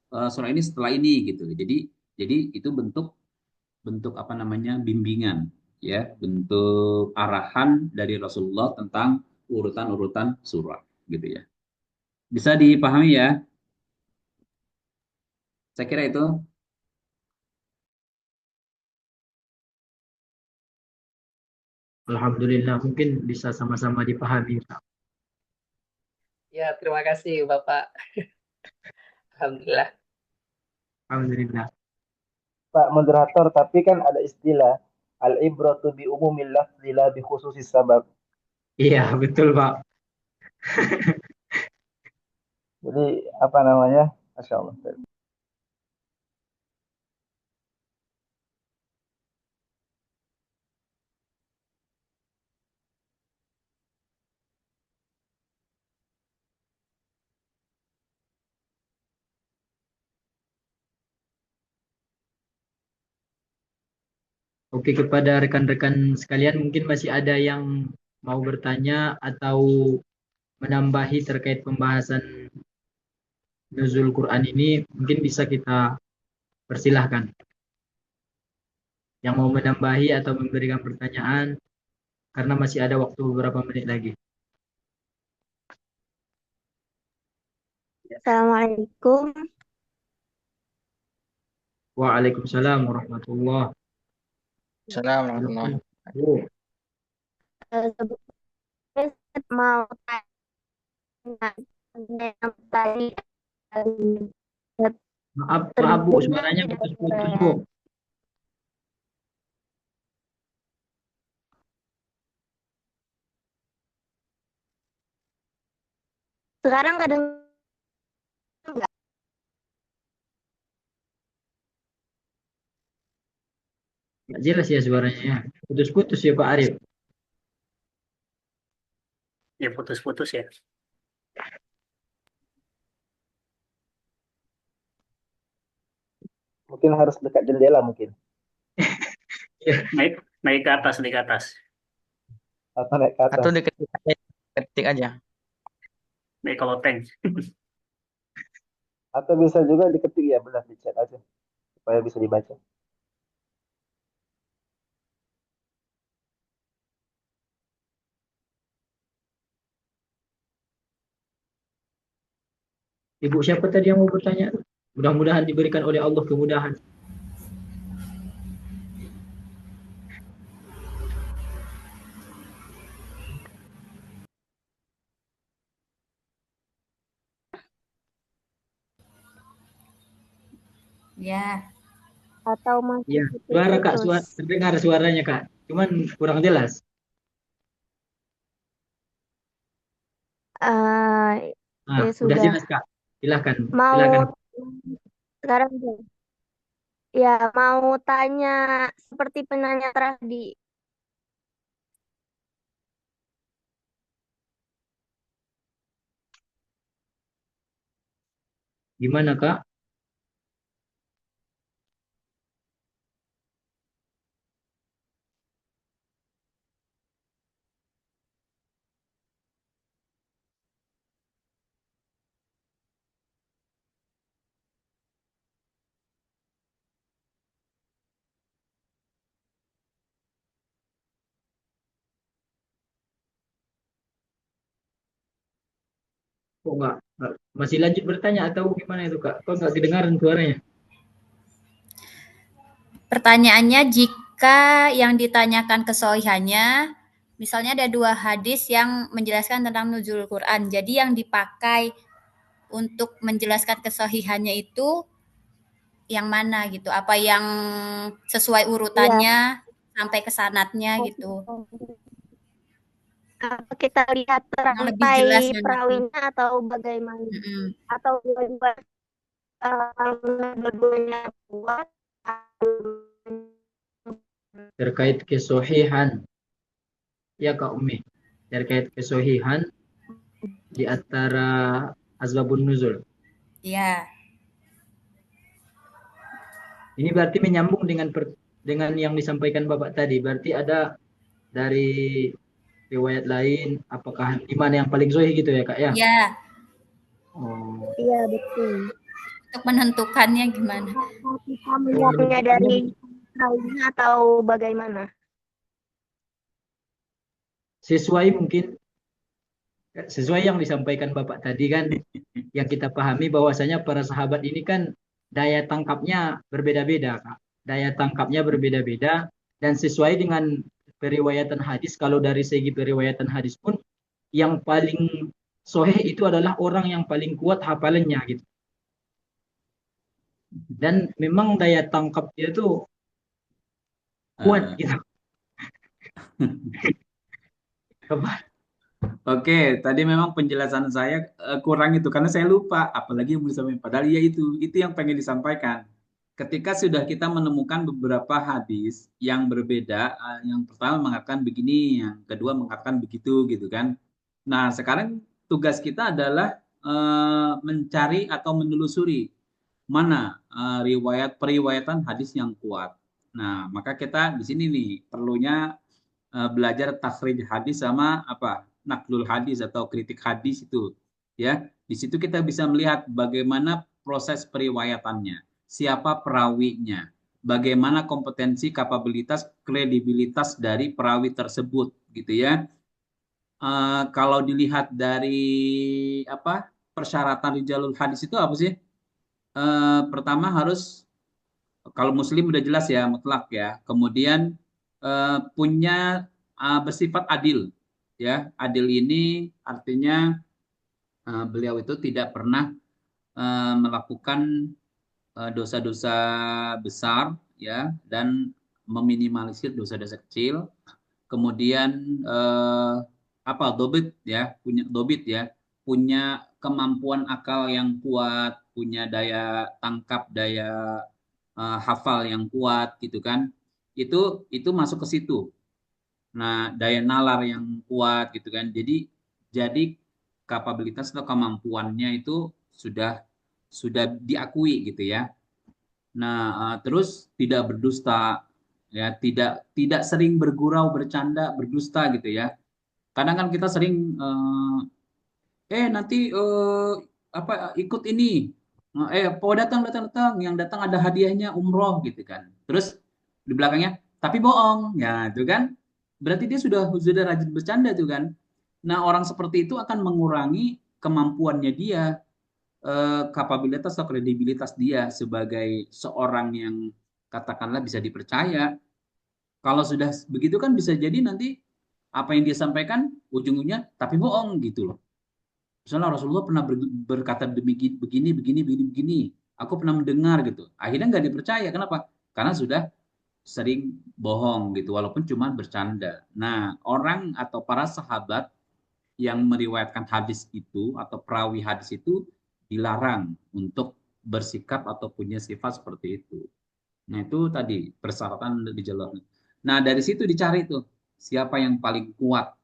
surah ini setelah ini gitu. Jadi itu bentuk apa namanya bimbingan ya, bentuk arahan dari Rasulullah tentang urutan-urutan surah gitu ya. Bisa dipahami ya? Saya kira itu. Alhamdulillah, mungkin bisa sama-sama dipahami, Kak. Ya, terima kasih Bapak. Alhamdulillah. Alhamdulillah. Pak moderator, tapi kan ada istilah al-ibratu bi umumil lafzi la bi khususis sabab. Iya, betul, Pak. Jadi apa namanya? Masya Allah. Oke, kepada rekan-rekan sekalian, mungkin masih ada yang mau bertanya atau menambahi terkait pembahasan nuzul Quran ini, mungkin bisa kita persilahkan. Yang mau menambahi atau memberikan pertanyaan, karena masih ada waktu beberapa menit lagi. Assalamualaikum. Waalaikumsalam warahmatullahi Assalamualaikum. wabarakatuh. Sebelumnya saya mau tanya yang tadi Maaf Bu, suaranya putus-putus Bu. sekarang kadang enggak. Nggak jelas ya suaranya ya. Putus-putus ya Pak Arif. Ya putus-putus ya. Mungkin harus dekat jendela mungkin. Naik ke atas, naik ke atas. Atau naik ke atas. Atau ketik aja. Naik ke loteng. Atau bisa juga diketik ya, benar di chat aja supaya bisa dibaca. Ibu siapa tadi yang mau bertanya? Mudah-mudahan diberikan oleh Allah kemudahan. Ya. Atau masih Ya, suara Kak, terdengar suaranya Kak. Cuman kurang jelas. Ya Udah sudah. jelas Kak. Silakan. Mau Silakan. sekarang ya mau tanya seperti penanya tadi. Gimana Kak? Kok nggak masih lanjut bertanya atau gimana itu Kak? Kok nggak kedengaran suaranya? Pertanyaannya, jika yang ditanyakan kesohihannya, misalnya ada 2 hadis yang menjelaskan tentang nuzul Quran. Jadi yang dipakai untuk menjelaskan kesohihannya itu yang mana gitu? Apa yang sesuai urutannya sampai ke sanadnya gitu? Apa kita lihat Yang lebih jelas rantai mana? perawinya atau bagaimana? Atau dua-duanya kuat? Terkait kesohihan. Ya Kak Umi. Terkait kesohihan di antara asbabun nuzul. Iya. Ini berarti menyambung dengan yang disampaikan Bapak tadi. Berarti ada dari riwayat lain, apakah di mana yang paling sahih gitu ya Kak ya? Iya. Oh. Iya betul. Untuk menentukannya gimana? Kita melihatnya dari perawinya atau bagaimana? Sesuai mungkin sesuai yang disampaikan Bapak tadi kan, yang kita pahami bahwasanya para sahabat ini kan daya tangkapnya berbeda-beda Kak. Daya tangkapnya berbeda-beda dan sesuai dengan periwayatan hadis, kalau dari segi periwayatan hadis pun yang paling sahih itu adalah orang yang paling kuat hafalannya gitu. Dan memang daya tangkap dia tuh kuat gitu. Oke, tadi memang penjelasan saya kurang itu karena saya lupa, apalagi yang disampaikan. Padahal ya itu yang pengen disampaikan. Ketika sudah kita menemukan beberapa hadis yang berbeda, yang pertama mengatakan begini, yang kedua mengatakan begitu, gitu kan. Nah, sekarang tugas kita adalah mencari atau menelusuri mana riwayat periwayatan hadis yang kuat. Nah, maka kita di sini nih perlunya belajar takhrij hadis sama apa naklul hadis atau kritik hadis itu, ya. Di situ kita bisa melihat bagaimana proses periwayatannya, siapa perawinya, bagaimana kompetensi, kapabilitas, kredibilitas dari perawi tersebut, gitu ya. Kalau dilihat dari apa persyaratan rijalul hadis itu apa sih? Pertama harus, kalau Muslim udah jelas ya, mutlak ya. Kemudian punya bersifat adil, ya. Adil ini artinya beliau itu tidak pernah melakukan dosa-dosa besar, ya, dan meminimalisir dosa-dosa kecil. Kemudian apa dobit ya, punya dobit ya, punya kemampuan akal yang kuat, punya daya tangkap, daya hafal yang kuat, gitu kan. Itu masuk ke situ. Nah, daya nalar yang kuat, gitu kan. Jadi kapabilitas atau kemampuannya itu sudah diakui, gitu ya. Nah, terus tidak berdusta, ya, tidak sering bergurau, bercanda, berdusta, gitu ya. Kadang kan kita sering nanti apa ikut ini, datang, yang datang ada hadiahnya umroh, gitu kan. Terus di belakangnya tapi bohong, ya itu kan berarti dia sudah rajin bercanda tuh kan. Nah, orang seperti itu akan mengurangi kemampuannya dia, kapabilitas atau kredibilitas dia sebagai seorang yang katakanlah bisa dipercaya. Kalau sudah begitu kan bisa jadi nanti apa yang dia sampaikan ujung-ujungnya tapi bohong, gitu loh. Misalnya Rasulullah pernah berkata demikian, begini, begini, begini, begini. Aku pernah mendengar, gitu. Akhirnya nggak dipercaya. Kenapa? Karena sudah sering bohong, gitu, walaupun cuma bercanda. Nah, orang atau para sahabat yang meriwayatkan hadis itu atau perawi hadis itu dilarang untuk bersikap atau punya sifat seperti itu. Nah, itu tadi persyaratan di jalur. Nah, dari situ dicari tuh siapa yang paling kuat,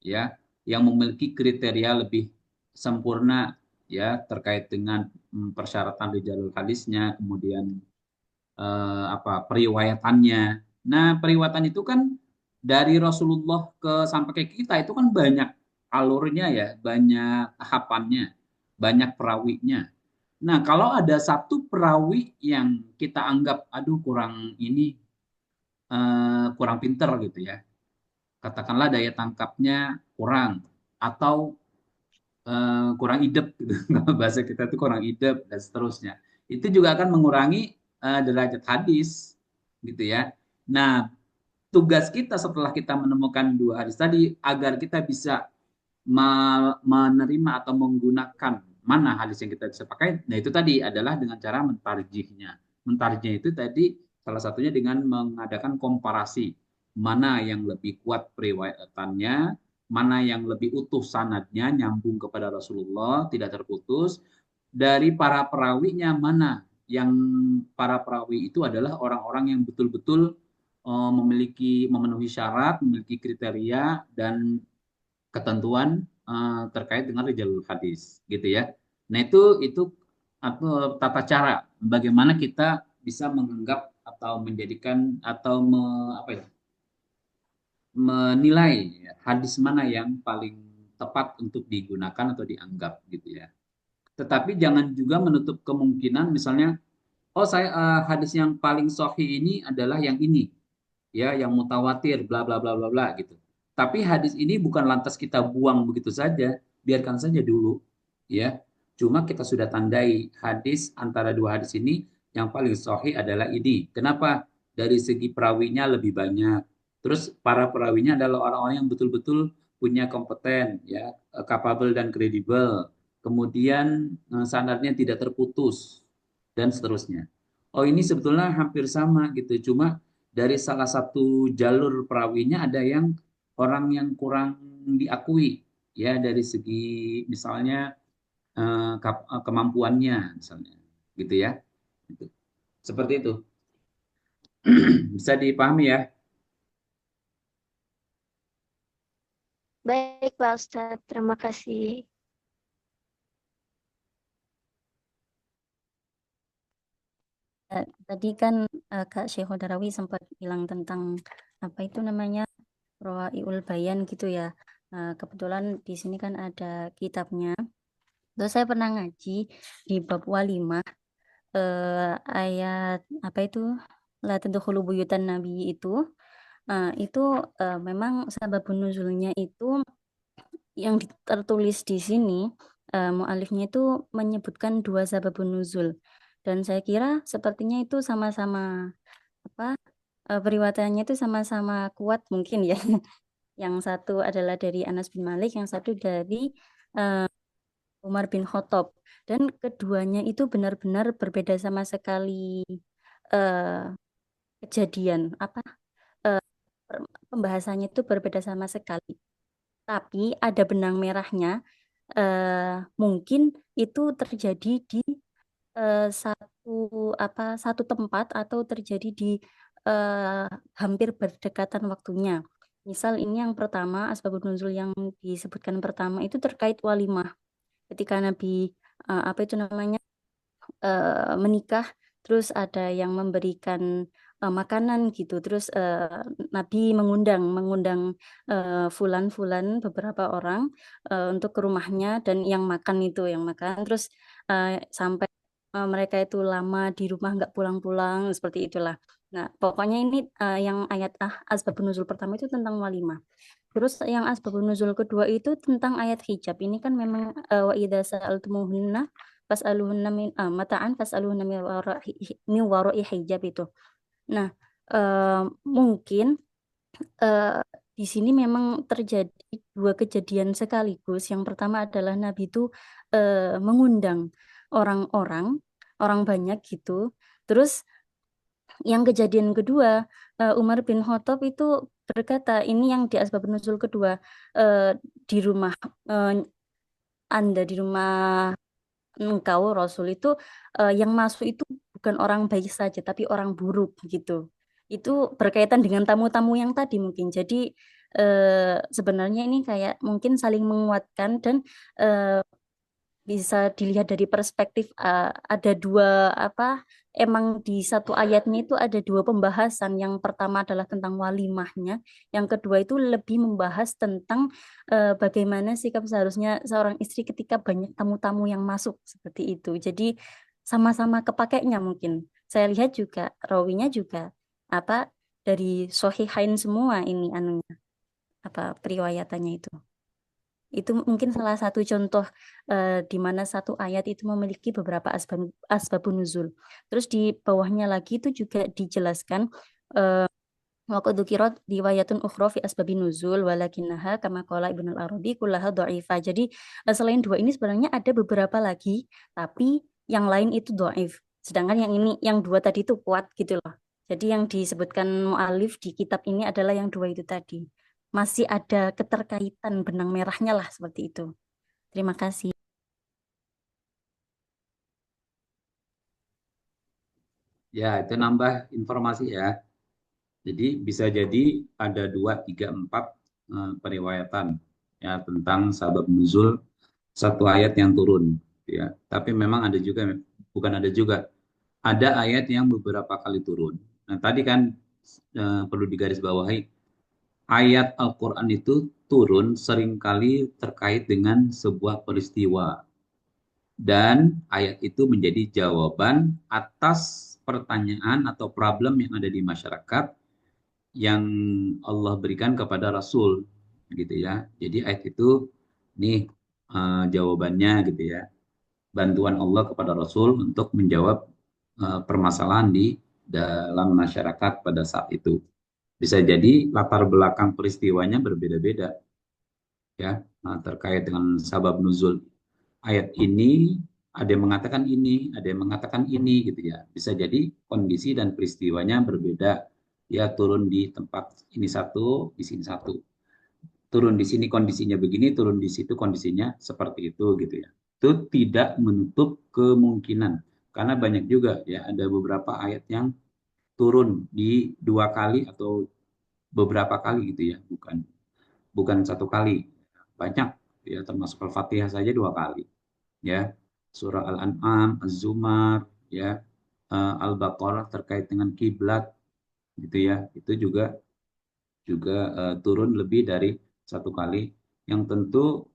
ya, yang memiliki kriteria lebih sempurna, ya, terkait dengan persyaratan di jalur hadisnya, kemudian apa periwayatannya. Nah, periwayatan itu kan dari Rasulullah sampai ke kita itu kan banyak alurnya, ya, banyak tahapannya, banyak perawinya. Nah, kalau ada satu perawi yang kita anggap aduh kurang ini, kurang pinter, gitu ya, katakanlah daya tangkapnya kurang atau kurang idep, gitu. Bahasa kita itu kurang idep dan seterusnya. Itu juga akan mengurangi derajat hadis, gitu ya. Nah, tugas kita setelah kita menemukan dua hadis tadi agar kita bisa menerima atau menggunakan mana hadis yang kita bisa pakai. Nah, itu tadi adalah dengan cara mentarjihnya. Mentarjih itu tadi salah satunya dengan mengadakan komparasi mana yang lebih kuat periwayatannya, mana yang lebih utuh sanadnya, nyambung kepada Rasulullah, tidak terputus. Dari para perawinya mana yang para perawi itu adalah orang-orang yang betul-betul memenuhi syarat, memiliki kriteria dan ketentuan terkait dengan rijalul hadis, gitu ya. Nah, itu atau tata cara bagaimana kita bisa menganggap atau menjadikan atau menilai hadis mana yang paling tepat untuk digunakan atau dianggap, gitu ya. Tetapi jangan juga menutup kemungkinan misalnya, oh saya hadis yang paling sahih ini adalah yang ini, ya, yang mutawatir, bla bla bla bla bla, gitu. Tapi hadis ini bukan lantas kita buang begitu saja, biarkan saja dulu, ya. Cuma kita sudah tandai hadis antara dua hadis ini yang paling sahih adalah ini. Kenapa? Dari segi perawinya lebih banyak, Terus para perawinya adalah orang-orang yang betul-betul punya kompeten, ya, capable dan kredibel. Kemudian sanadnya tidak terputus dan seterusnya. Oh, ini sebetulnya hampir sama gitu. Cuma dari salah satu jalur perawinya ada yang orang yang kurang diakui, ya, dari segi misalnya kemampuannya misalnya, gitu ya. Gitu. Seperti itu. Bisa dipahami ya? Baik, Pak Ustadz. Terima kasih. Tadi kan Kak Syekh Darawi sempat bilang tentang apa itu namanya Rawaiul Bayan gitu ya. Kebetulan di sini kan ada kitabnya. Terus saya pernah ngaji di bab walimah ayat apa itu la tadkhulu buyutan nabi itu memang sababun nuzulnya itu yang tertulis di sini mualifnya itu menyebutkan 2 sababun nuzul dan saya kira sepertinya itu sama-sama apa periwayatannya itu sama-sama kuat mungkin ya. Yang satu adalah dari Anas bin Malik, yang satu dari Umar bin Khattab dan keduanya itu benar-benar berbeda sama sekali kejadian apa pembahasannya itu berbeda sama sekali. Tapi ada benang merahnya mungkin itu terjadi di satu tempat atau terjadi di hampir berdekatan waktunya. Misal ini yang pertama asbabun nuzul yang disebutkan pertama itu terkait walimah. Ketika Nabi apa itu namanya menikah, terus ada yang memberikan makanan gitu, terus Nabi mengundang fulan beberapa orang untuk ke rumahnya dan yang makan terus sampai mereka itu lama di rumah nggak pulang-pulang seperti itulah. Nah, pokoknya ini yang ayat asbabun nuzul pertama itu tentang walimah. Terus yang asbabun nuzul kedua itu tentang ayat hijab. Ini kan memang wa idza sa'altumuhunna fas'aluhunna min mata'an fas'aluhunna min wara'i hijab itu. Nah, mungkin di sini memang terjadi 2 kejadian sekaligus. Yang pertama adalah Nabi itu mengundang orang banyak gitu. Terus yang kejadian kedua Umar bin Khattab itu berkata, ini yang di asbab nuzul kedua, di rumah Anda, di rumah engkau Rasul itu yang masuk itu bukan orang baik saja tapi orang buruk gitu. Itu berkaitan dengan tamu-tamu yang tadi mungkin. Jadi sebenarnya ini kayak mungkin saling menguatkan dan bisa dilihat dari perspektif ada 2 emang di satu ayatnya itu ada 2 pembahasan. Yang pertama adalah tentang walimahnya, yang kedua itu lebih membahas tentang bagaimana sikap seharusnya seorang istri ketika banyak tamu-tamu yang masuk seperti itu. Jadi sama-sama kepakainya mungkin. Saya lihat juga rawinya juga dari Shahihain semua ini periwayatannya itu. Itu mungkin salah satu contoh di mana satu ayat itu memiliki beberapa asbabun nuzul. Terus di bawahnya lagi itu juga dijelaskan wa qad dzukirat riwayatun ukhra fi asbabin nuzul walakinnaha kama qala Ibnu al-Arabi kullaha dhaifah. Jadi selain 2 ini sebenarnya ada beberapa lagi tapi yang lain itu dhaif. Sedangkan yang ini yang 2 tadi itu kuat gitu loh. Jadi yang disebutkan mu'alif di kitab ini adalah yang 2 itu tadi. Masih ada keterkaitan benang merahnya lah seperti itu. Terima kasih. Ya, itu nambah informasi ya. Jadi bisa jadi ada 2, 3, 4 periwayatan ya tentang sabab nuzul satu ayat yang turun ya. Tapi memang ada juga, bukan ada juga, ada ayat yang beberapa kali turun. Nah, tadi kan perlu digarisbawahi, ayat Al-Quran itu turun seringkali terkait dengan sebuah peristiwa. Dan ayat itu menjadi jawaban atas pertanyaan atau problem yang ada di masyarakat yang Allah berikan kepada Rasul gitu ya. Jadi ayat itu nih jawabannya gitu ya. Bantuan Allah kepada Rasul untuk menjawab permasalahan di dalam masyarakat pada saat itu. Bisa jadi latar belakang peristiwanya berbeda-beda, ya. Nah, terkait dengan sabab nuzul ayat ini, ada yang mengatakan ini, ada yang mengatakan ini, gitu ya. Bisa jadi kondisi dan peristiwanya berbeda. Ya, turun di tempat ini satu, di sini satu. Turun di sini kondisinya begini, turun di situ kondisinya seperti itu, gitu ya. Itu tidak menutup kemungkinan, karena banyak juga ya, ada beberapa ayat yang turun di dua kali atau beberapa kali, gitu ya, bukan bukan satu kali, banyak ya, termasuk Al-Fatihah saja dua kali, ya. Surah Al-An'am, Az-Zumar, ya, Al-Baqarah terkait dengan kiblat, gitu ya, itu juga juga turun lebih dari satu kali, yang tentu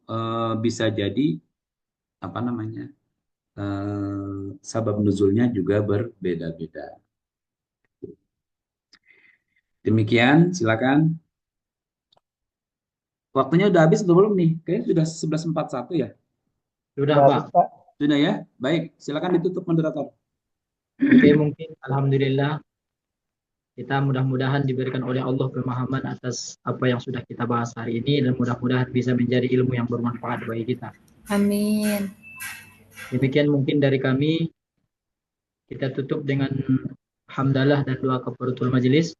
bisa jadi apa namanya, sabab nuzulnya juga berbeda-beda. Demikian, silakan. Waktunya udah habis atau belum nih? Kayaknya sudah 11.41 ya. Sudah, Udah Pak. habis, Pak. Sudah ya? Baik, silakan ditutup moderator. Oke, mungkin alhamdulillah kita mudah-mudahan diberikan oleh Allah pemahaman atas apa yang sudah kita bahas hari ini, dan mudah-mudahan bisa menjadi ilmu yang bermanfaat bagi kita. Amin. Demikian mungkin dari kami, kita tutup dengan hamdalah dan doa kafaratul majelis.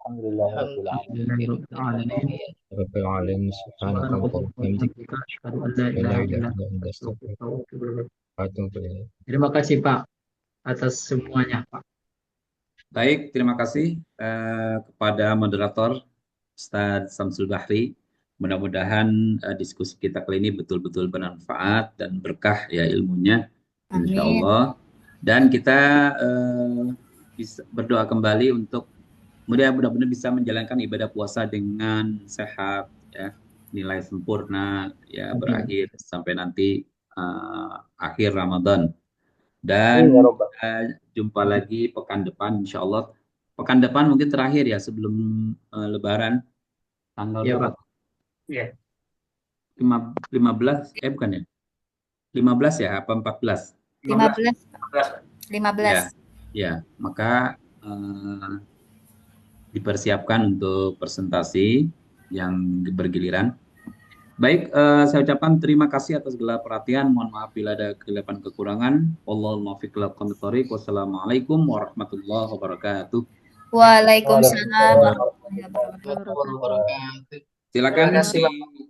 Alhamdulillahirabbil alamin. Rabbil alamin, subhanaka wa bihamdika, Asyhadu an la la ilaha ilaha illa illa anta anta astaghfiruka astaghfiruka wa atubu ilaik. wa atubu ilaik. Terima kasih Pak atas semuanya Pak. Baik, terima kasih kepada moderator Ustadz Samsul Bahri. Mudah-mudahan diskusi kita kali ini betul-betul bermanfaat dan berkah ya ilmunya, insya Amin. Allah. Dan kita bisa berdoa kembali untuk mudah-mudahan bisa menjalankan ibadah puasa dengan sehat, ya, nilai sempurna, ya, Amin. berakhir sampai nanti akhir Ramadan. Amin ya Dan Rabbal. jumpa lagi pekan depan, insya Allah. Pekan depan mungkin terakhir ya sebelum Lebaran, tanggal Iya berapa? Pak. Iya. 15, bukan ya? 15 ya, apa 14? 15. 15. 15. Ya, maka dipersiapkan untuk presentasi yang bergiliran. Baik, saya ucapkan terima kasih atas segala perhatian. Mohon maaf bila ada kelebihan kekurangan. Wallahul muwaffiq ila aqwamit thoriq. Wassalamualaikum warahmatullahi wabarakatuh. Waalaikumsalam Waalaikumsalam warahmatullahi wabarakatuh. Wabarakatuh. Silakan Terima kasih, Pak. di